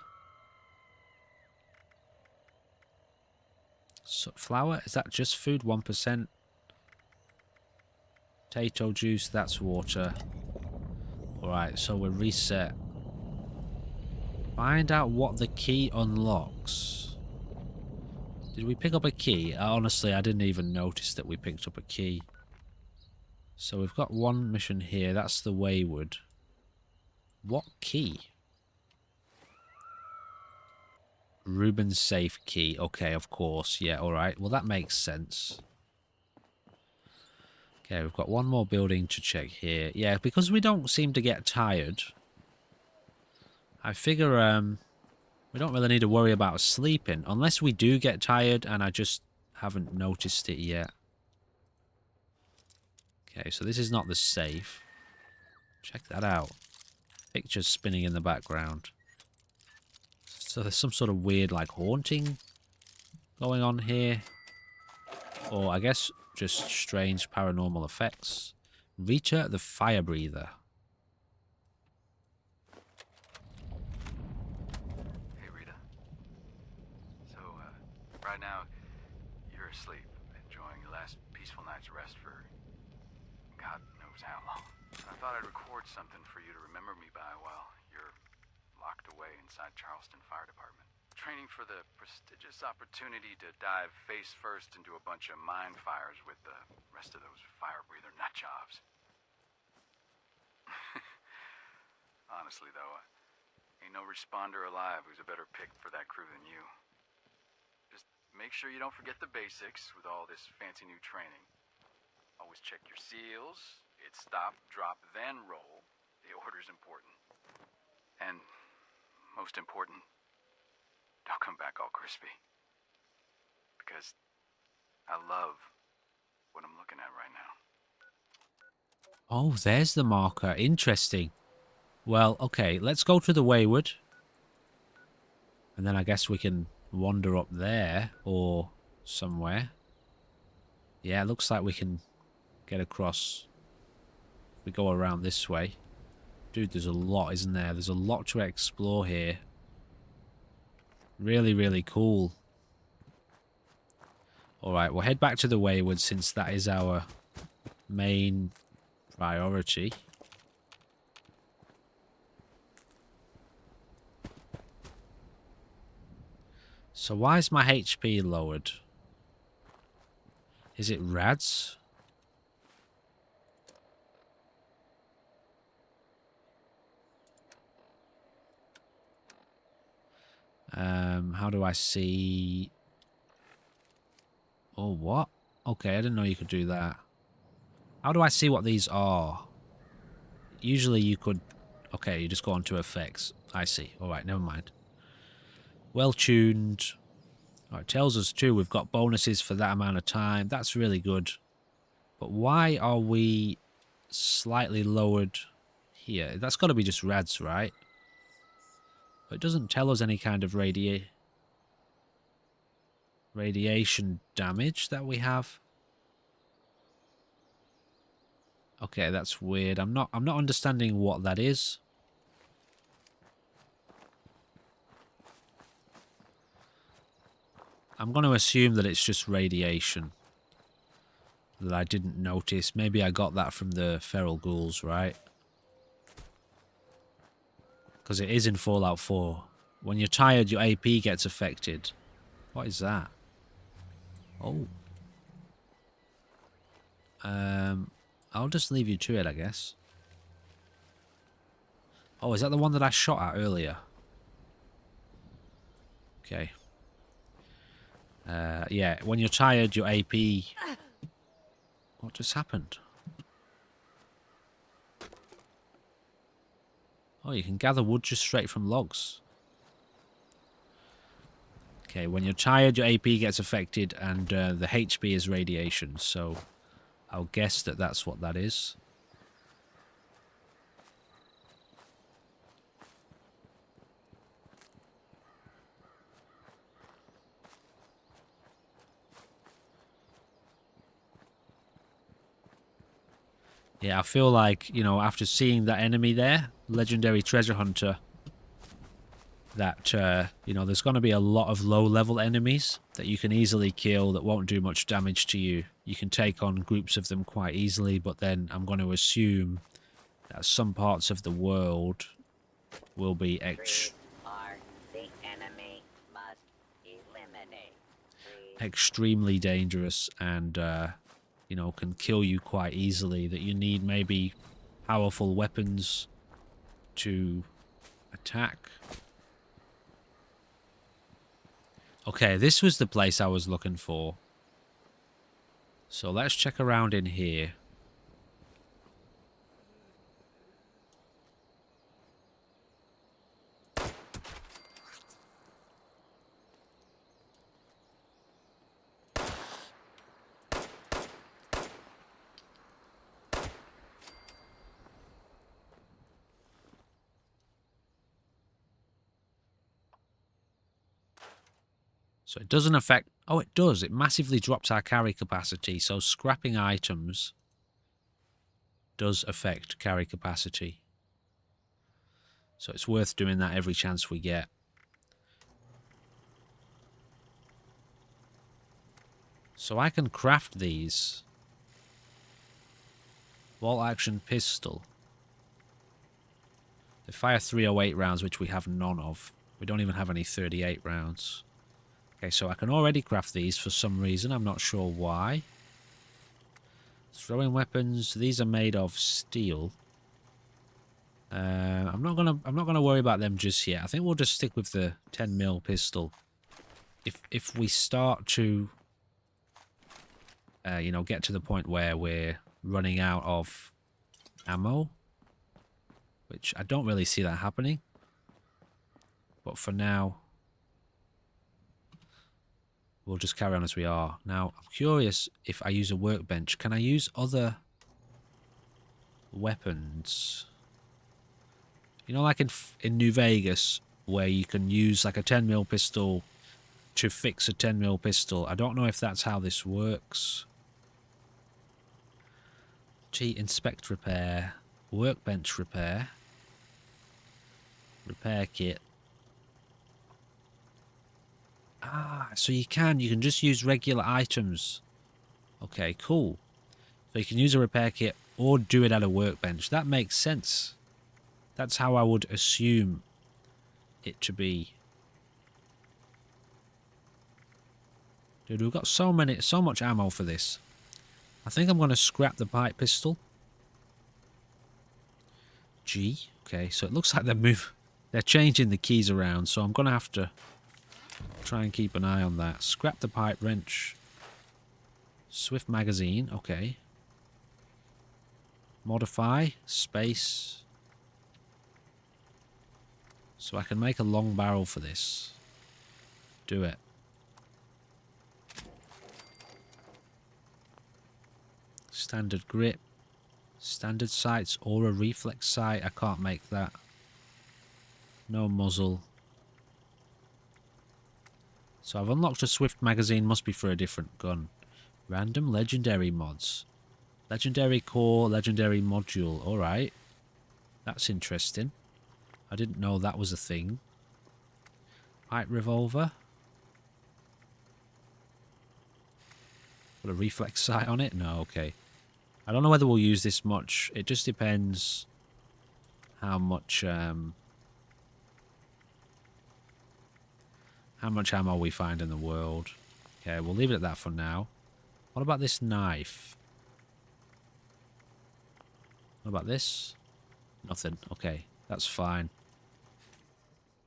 Soot flour, is that just food? 1%. Potato juice, that's water. Alright, so we're reset. Find out what the key unlocks. Did we pick up a key? Honestly, I didn't even notice that we picked up a key. So we've got one mission here. That's the Wayward. What key? Ruben's safe key. Okay, of course. Yeah, alright. Well, that makes sense. Okay, we've got one more building to check here. Yeah, because we don't seem to get tired. I figure we don't really need to worry about sleeping. Unless we do get tired and I just haven't noticed it yet. Okay, so this is not the safe. Check that out. Pictures spinning in the background. So there's some sort of weird, like, haunting going on here. Or, I guess, just strange paranormal effects. Rita the Fire Breather. Hey, Rita. So, right now, you're asleep, enjoying your last peaceful night's rest for God knows how long. I thought I'd record something for you to remember me by while you're locked away inside Charleston Fire Department. Training for the prestigious opportunity to dive face first into a bunch of mine fires with the rest of those fire breather nut jobs. Honestly, though, ain't no responder alive who's a better pick for that crew than you. Just make sure you don't forget the basics with all this fancy new training. Always check your seals. It's stop, drop, then roll. The order's important. And most important, don't come back all crispy. Because I love what I'm looking at right now. Oh, there's the marker. Interesting. Well, okay, let's go to the Wayward. And then I guess we can wander up there or somewhere. Yeah, it looks like we can get across. We go around this way. Dude, there's a lot, isn't there? There's a lot to explore here. Really, really cool. Alright, we'll head back to the Wayward since that is our main priority. So why is my HP lowered? Is it rads? How do I see... Oh, what? Okay, I didn't know you could do that. How do I see what these are? Usually you could... Okay, you just go on to effects. I see. Alright, never mind. Well tuned. Oh, it tells us too we've got bonuses for that amount of time. That's really good. But why are we slightly lowered here? That's got to be just rads, right? But it doesn't tell us any kind of radiation damage that we have. Okay, that's weird. I'm not understanding what that is. I'm going to assume that it's just radiation that I didn't notice. Maybe I got that from the feral ghouls, right? Because it is in Fallout 4. When you're tired, your AP gets affected. What is that? Oh. I'll just leave you to it, I guess. Oh, is that the one that I shot at earlier? Okay. Yeah, when you're tired, your AP... What just happened? Oh, you can gather wood just straight from logs. Okay, when you're tired, your AP gets affected, and the HP is radiation, so I'll guess that that's what that is. Yeah, I feel like, you know, after seeing that enemy there, Legendary Treasure Hunter, that, you know, there's going to be a lot of low-level enemies that you can easily kill that won't do much damage to you. You can take on groups of them quite easily, but then I'm going to assume that some parts of the world will be extremely dangerous and, you know, can kill you quite easily, that you need maybe powerful weapons to attack. Okay, this was the place I was looking for. So let's check around in here. So it doesn't affect... Oh, it does. It massively drops our carry capacity. So scrapping items does affect carry capacity. So it's worth doing that every chance we get. So I can craft these. Bolt action pistol. They fire 308 rounds, which we have none of. We don't even have any 38 rounds. Okay, so I can already craft these for some reason. I'm not sure why. Throwing weapons. These are made of steel. I'm not gonna worry about them just yet. I think we'll just stick with the 10mm pistol. If we start to, you know, get to the point where we're running out of ammo, which I don't really see that happening. But for now, we'll just carry on as we are. Now, I'm curious if I use a workbench. Can I use other weapons? You know, like in New Vegas, where you can use like a 10mm pistol to fix a 10mm pistol. I don't know if that's how this works. Gee, inspect repair. Workbench repair. Repair kit. Ah, so you can just use regular items. Okay, cool. So you can use a repair kit or do it at a workbench. That makes sense. That's how I would assume it to be. Dude, we've got so much ammo for this. I think I'm going to scrap the pipe pistol. G. Okay, so it looks like they're changing the keys around, so I'm going to have to Try and keep an eye on that. Scrap the pipe wrench. Swift magazine, okay. Modify, space. So I can make a long barrel for this. Do it. Standard grip. Standard sights or a reflex sight. I can't make that. No muzzle. So I've unlocked a Swift magazine. Must be for a different gun. Random legendary mods. Legendary core, legendary module. Alright. That's interesting. I didn't know that was a thing. Pipe revolver. Put a reflex sight on it? No, okay. I don't know whether we'll use this much. It just depends how much ammo we find in the world. Okay, we'll leave it at that for now. What about this knife? What about this? Nothing. Okay, that's fine.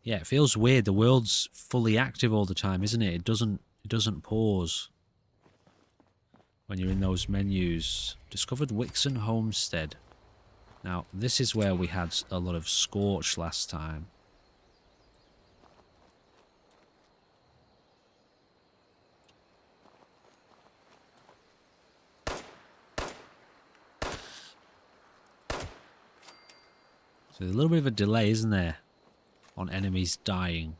Yeah, it feels weird. The world's fully active all the time, isn't it? It doesn't pause when you're in those menus. Discovered Wixon Homestead. Now, this is where we had a lot of Scorch last time. So there's a little bit of a delay, isn't there, on enemies dying.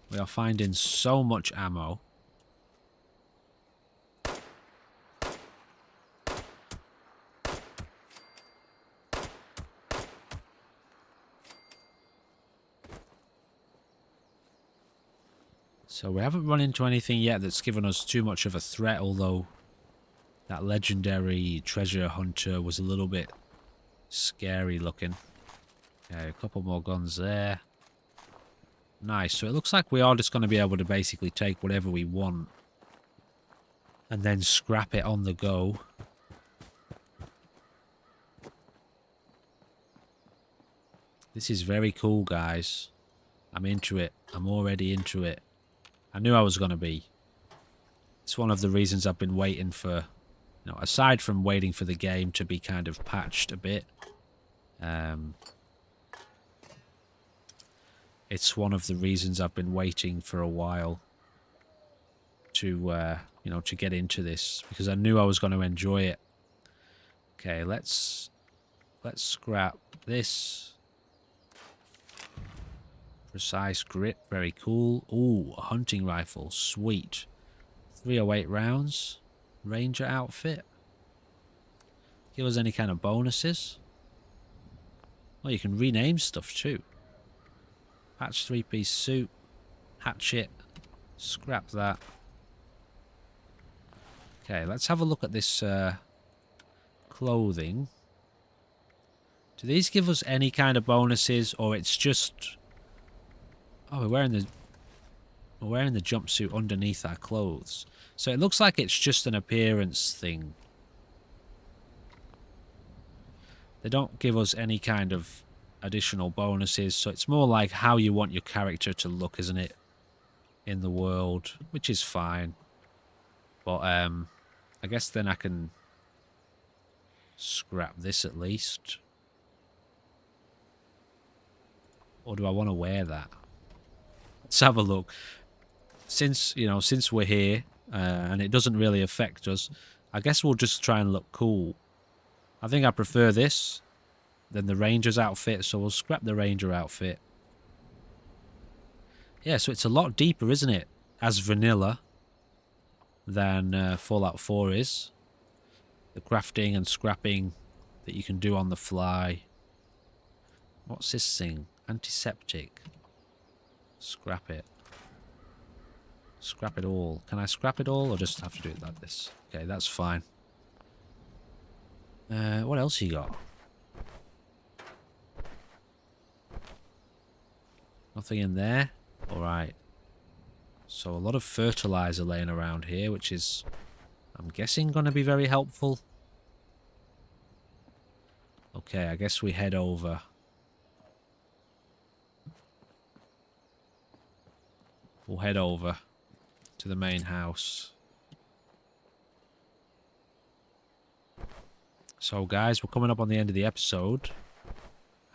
We are finding so much ammo. So we haven't run into anything yet that's given us too much of a threat, although that legendary treasure hunter was a little bit scary looking. Okay, a couple more guns there. Nice. So it looks like we are just going to be able to basically take whatever we want and then scrap it on the go. This is very cool, guys. I'm into it. I'm already into it. I knew I was going to be. It's one of the reasons I've been waiting for, you know, aside from waiting for the game to be kind of patched a bit. It's one of the reasons I've been waiting for a while to, you know, to get into this, because I knew I was going to enjoy it. Okay, let's scrap this. Precise grip, very cool. Ooh, a hunting rifle, sweet. 308 rounds. Ranger outfit. Give us any kind of bonuses. Well, you can rename stuff too. Patch 3-piece suit. Hatchet. Scrap that. Okay, let's have a look at this clothing. Do these give us any kind of bonuses, or it's just... Oh, we're wearing the jumpsuit underneath our clothes. So it looks like it's just an appearance thing. They don't give us any kind of additional bonuses, so it's more like how you want your character to look, isn't it? In the world, which is fine. But I guess then I can scrap this at least. Or do I want to wear that? Let's have a look. Since we're here and it doesn't really affect us, I guess we'll just try and look cool. I think I prefer this than the Ranger's outfit, so we'll scrap the Ranger outfit. Yeah, so it's a lot deeper, isn't it, as vanilla than Fallout 4 is. The crafting and scrapping that you can do on the fly. What's this thing? Antiseptic. Scrap it. Scrap it all. Can I scrap it all or just have to do it like this? Okay, that's fine. What else you got? Nothing in there? Alright. So a lot of fertilizer laying around here, which is, I'm guessing, going to be very helpful. Okay, I guess we head over. we'll head over to the main house. So guys, we're coming up on the end of the episode.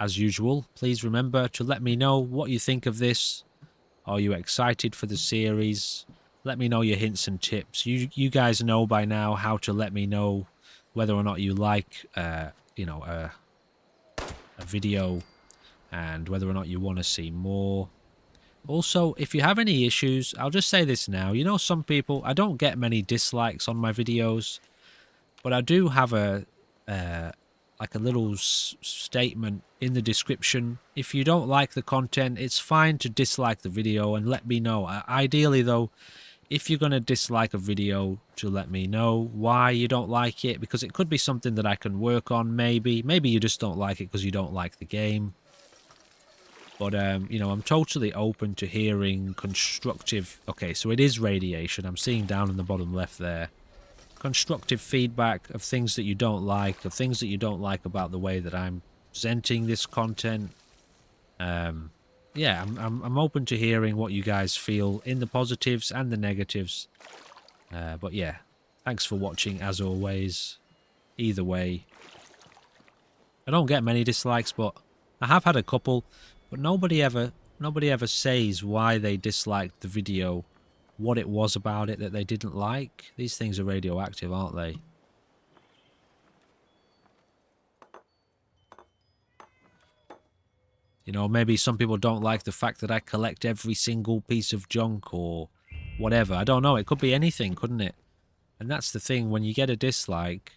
As usual, please remember to let me know what you think of this. Are you excited for the series? Let me know your hints and tips. You guys know by now how to let me know whether or not you like, you know, a video, and whether or not you want to see more. Also, if you have any issues, I'll just say this now. You know, some people, I don't get many dislikes on my videos, but I do have a like a little statement in the description. If you don't like the content, it's fine to dislike the video and let me know. Ideally though, if you're going to dislike a video, to let me know why you don't like it, because it could be something that I can work on. Maybe you just don't like it because you don't like the game. But you know, I'm totally open to hearing constructive. Okay, so it is radiation. I'm seeing down in the bottom left there. Constructive feedback of things that you don't like, about the way that I'm presenting this content. Yeah, I'm open to hearing what you guys feel in the positives and the negatives. But yeah, thanks for watching as always. Either way, I don't get many dislikes, but I have had a couple. But nobody ever says why they disliked the video, what it was about it that they didn't like. These things are radioactive, aren't they? You know, maybe some people don't like the fact that I collect every single piece of junk or whatever. I don't know. It could be anything, couldn't it? And that's the thing. When you get a dislike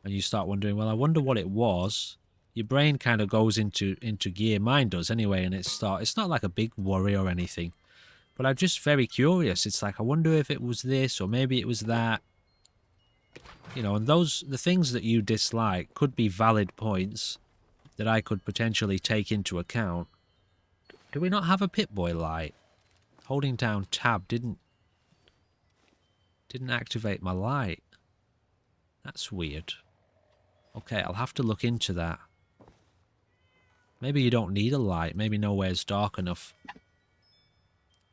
and you start wondering, well, I wonder what it was, your brain kind of goes into gear. Mine does anyway, and it's not like a big worry or anything. But I'm just very curious. It's like, I wonder if it was this or maybe it was that. You know, and the things that you dislike could be valid points that I could potentially take into account. Do we not have a Pip-Boy light? Holding down tab didn't activate my light. That's weird. Okay, I'll have to look into that. Maybe you don't need a light. Maybe nowhere's dark enough.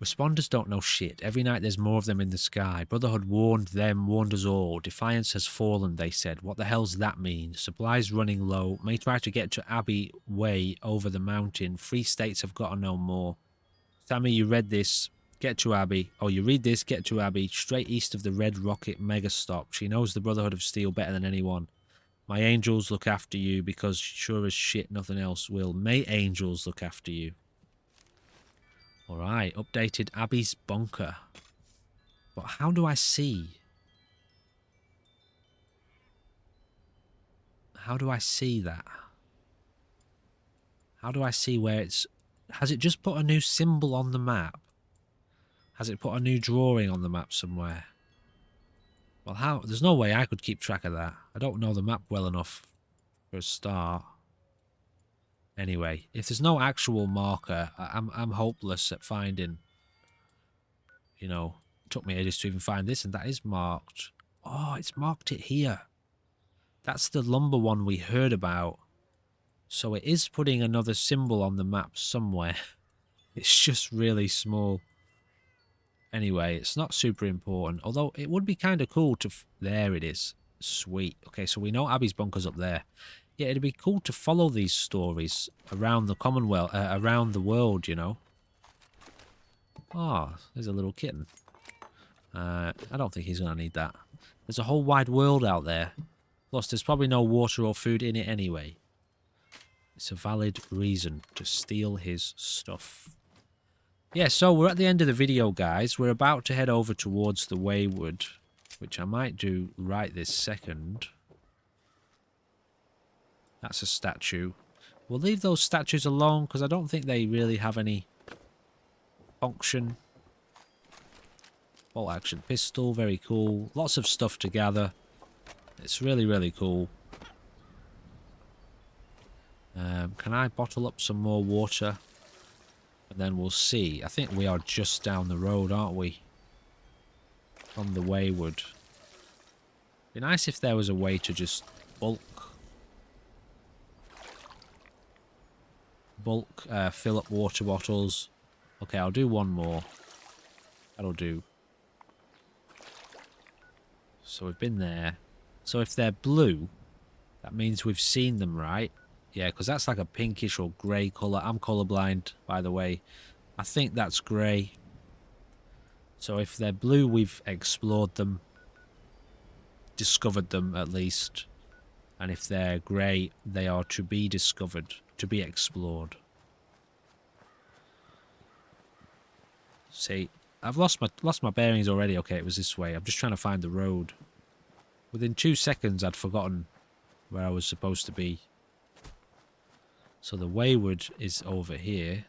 Responders don't know shit. Every night there's more of them in the sky. Brotherhood warned them, warned us all. Defiance has fallen, they said. What the hell's that mean? Supplies running low. May try to get to Abbey Way over the mountain. Free states have got to know more. Sammy, you read this. Get to Abbey. Oh, you read this. Get to Abbey. Straight east of the Red Rocket mega stop. She knows the Brotherhood of Steel better than anyone. My angels look after you because sure as shit nothing else will. May angels look after you. Alright, updated Abbey's bunker. But how do I see? How do I see that? How do I see where it's... Has it just put a new symbol on the map? Has it put a new drawing on the map somewhere? Well, how? There's no way I could keep track of that. I don't know the map well enough for a start. Anyway, if there's no actual marker, I'm hopeless at finding. You know, it took me ages to even find this, and that is marked. Oh, it's marked it here. That's the lumber one we heard about. So it is putting another symbol on the map somewhere. It's just really small. Anyway, it's not super important. Although it would be kind of cool to... There it is. Sweet. Okay, so we know Abbey's bunker's up there. Yeah, it'd be cool to follow these stories around the Commonwealth, around the world, you know. Oh, there's a little kitten. I don't think he's going to need that. There's a whole wide world out there. Plus, there's probably no water or food in it anyway. It's a valid reason to steal his stuff. Yeah, so we're at the end of the video, guys. We're about to head over towards the Wayward, which I might do right this second. That's a statue. We'll leave those statues alone because I don't think they really have any function. Bolt action pistol, very cool. Lots of stuff to gather. It's really, really cool. Can I bottle up some more water? And then we'll see. I think we are just down the road, aren't we? From the Wayward. Be nice if there was a way to just bulk fill up water bottles. Okay, I'll do one more. That'll do. So we've been there. So if they're blue, that means we've seen them, right? Yeah, because that's like a pinkish or grey colour. I'm colourblind, by the way. I think that's grey. So if they're blue, we've explored them. Discovered them, at least. And if they're grey, they are to be discovered. To be explored. See, I've lost my bearings already. Okay, it was this way. I'm just trying to find the road. Within 2 seconds, I'd forgotten where I was supposed to be. So the Wayward is over here.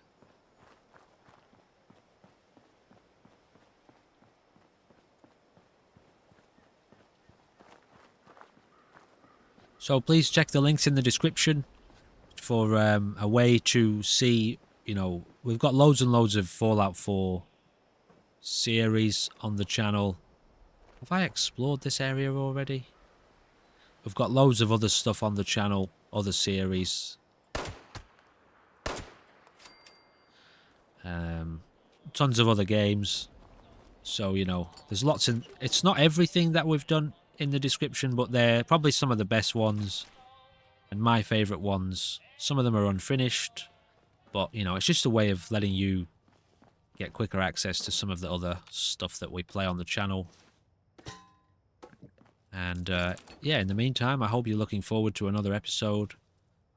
So please check the links in the description for a way to see, you know, we've got loads and loads of Fallout 4 series on the channel. Have I explored this area already? We've got loads of other stuff on the channel, other series. Tons of other games. So, you know, there's lots in... It's not everything that we've done in the description, but they're probably some of the best ones. And my favourite ones. Some of them are unfinished. But, you know, it's just a way of letting you get quicker access to some of the other stuff that we play on the channel. And, yeah, in the meantime, I hope you're looking forward to another episode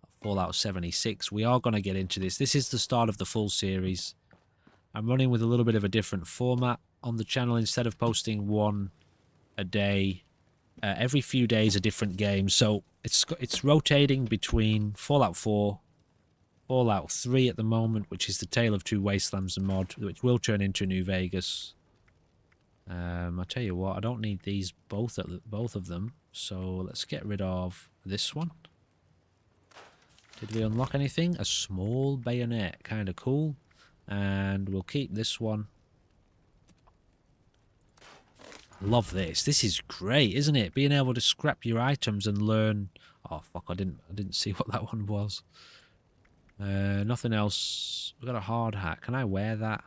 of Fallout 76. We are going to get into this. This is the start of the full series. I'm running with a little bit of a different format on the channel. Instead of posting one a day, every few days a different game. So it's rotating between Fallout 4, Fallout 3 at the moment, which is the Tale of Two Wastelands mod, which will turn into New Vegas. I'll tell you what, I don't need these both of them, so let's get rid of this one. Did we unlock anything? A small bayonet, kind of cool. And we'll keep this one. Love this. This is great, isn't it? Being able to scrap your items and learn... Oh, fuck, I didn't see what that one was. Nothing else. We've got a hard hat. Can I wear that?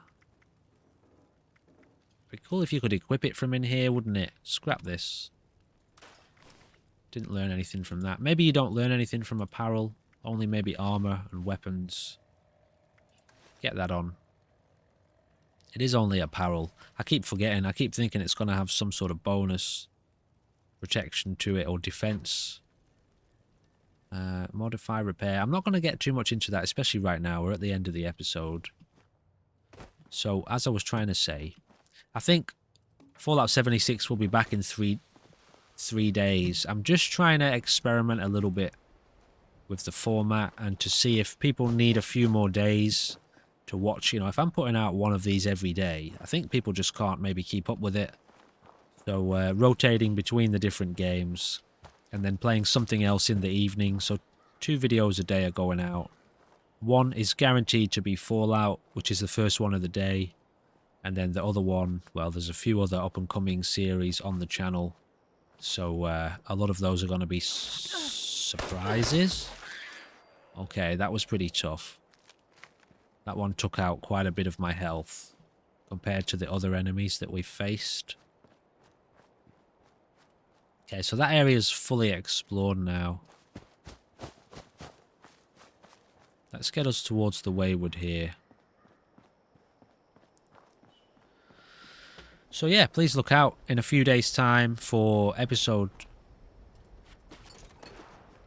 Be cool if you could equip it from in here, wouldn't it? Scrap this. Didn't learn anything from that. Maybe you don't learn anything from apparel. Only maybe armor and weapons. Get that on. It is only apparel. I keep forgetting. I keep thinking it's going to have some sort of bonus protection to it or defense. Modify repair. I'm not going to get too much into that, especially right now. We're at the end of the episode. So, as I was trying to say, I think Fallout 76 will be back in three days. I'm just trying to experiment a little bit with the format and to see if people need a few more days to watch. You know, if I'm putting out one of these every day, I think people just can't maybe keep up with it. So rotating between the different games and then playing something else in the evening. So 2 videos a day are going out. One is guaranteed to be Fallout, which is the first one of the day. And then the other one, well, there's a few other up-and-coming series on the channel. So a lot of those are going to be surprises. Okay, that was pretty tough. That one took out quite a bit of my health compared to the other enemies that we faced. Okay, so that area is fully explored now. Let's get us towards the Wayward here. So yeah, please look out in a few days' time for episode...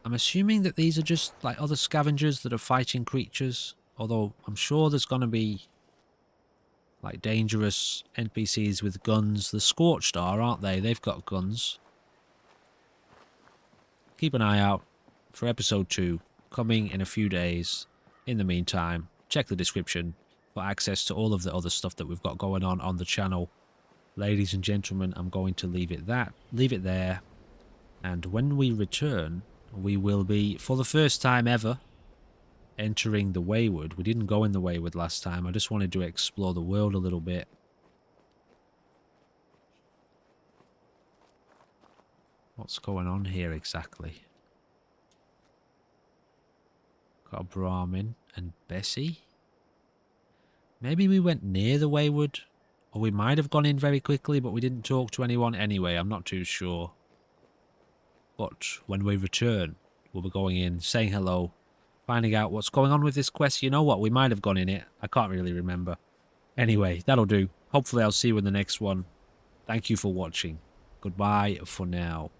I'm assuming that these are just like other scavengers that are fighting creatures. Although I'm sure there's going to be like dangerous NPCs with guns. The Scorched are, aren't they? They've got guns. Keep an eye out for episode 2 coming in a few days. In the meantime, check the description for access to all of the other stuff that we've got going on the channel. Ladies and gentlemen, I'm going to leave it there. And when we return, we will be, for the first time ever, entering the Wayward. We didn't go in the Wayward last time. I just wanted to explore the world a little bit. What's going on here exactly? Got a Brahmin and Bessie. Maybe we went near the Wayward Or we might have gone in very quickly, but we didn't talk to anyone anyway. I'm not too sure. But when we return, we'll be going in, saying hello, finding out what's going on with this quest. You know what? We might have gone in it. I can't really remember. Anyway, that'll do. Hopefully I'll see you in the next one. Thank you for watching. Goodbye for now.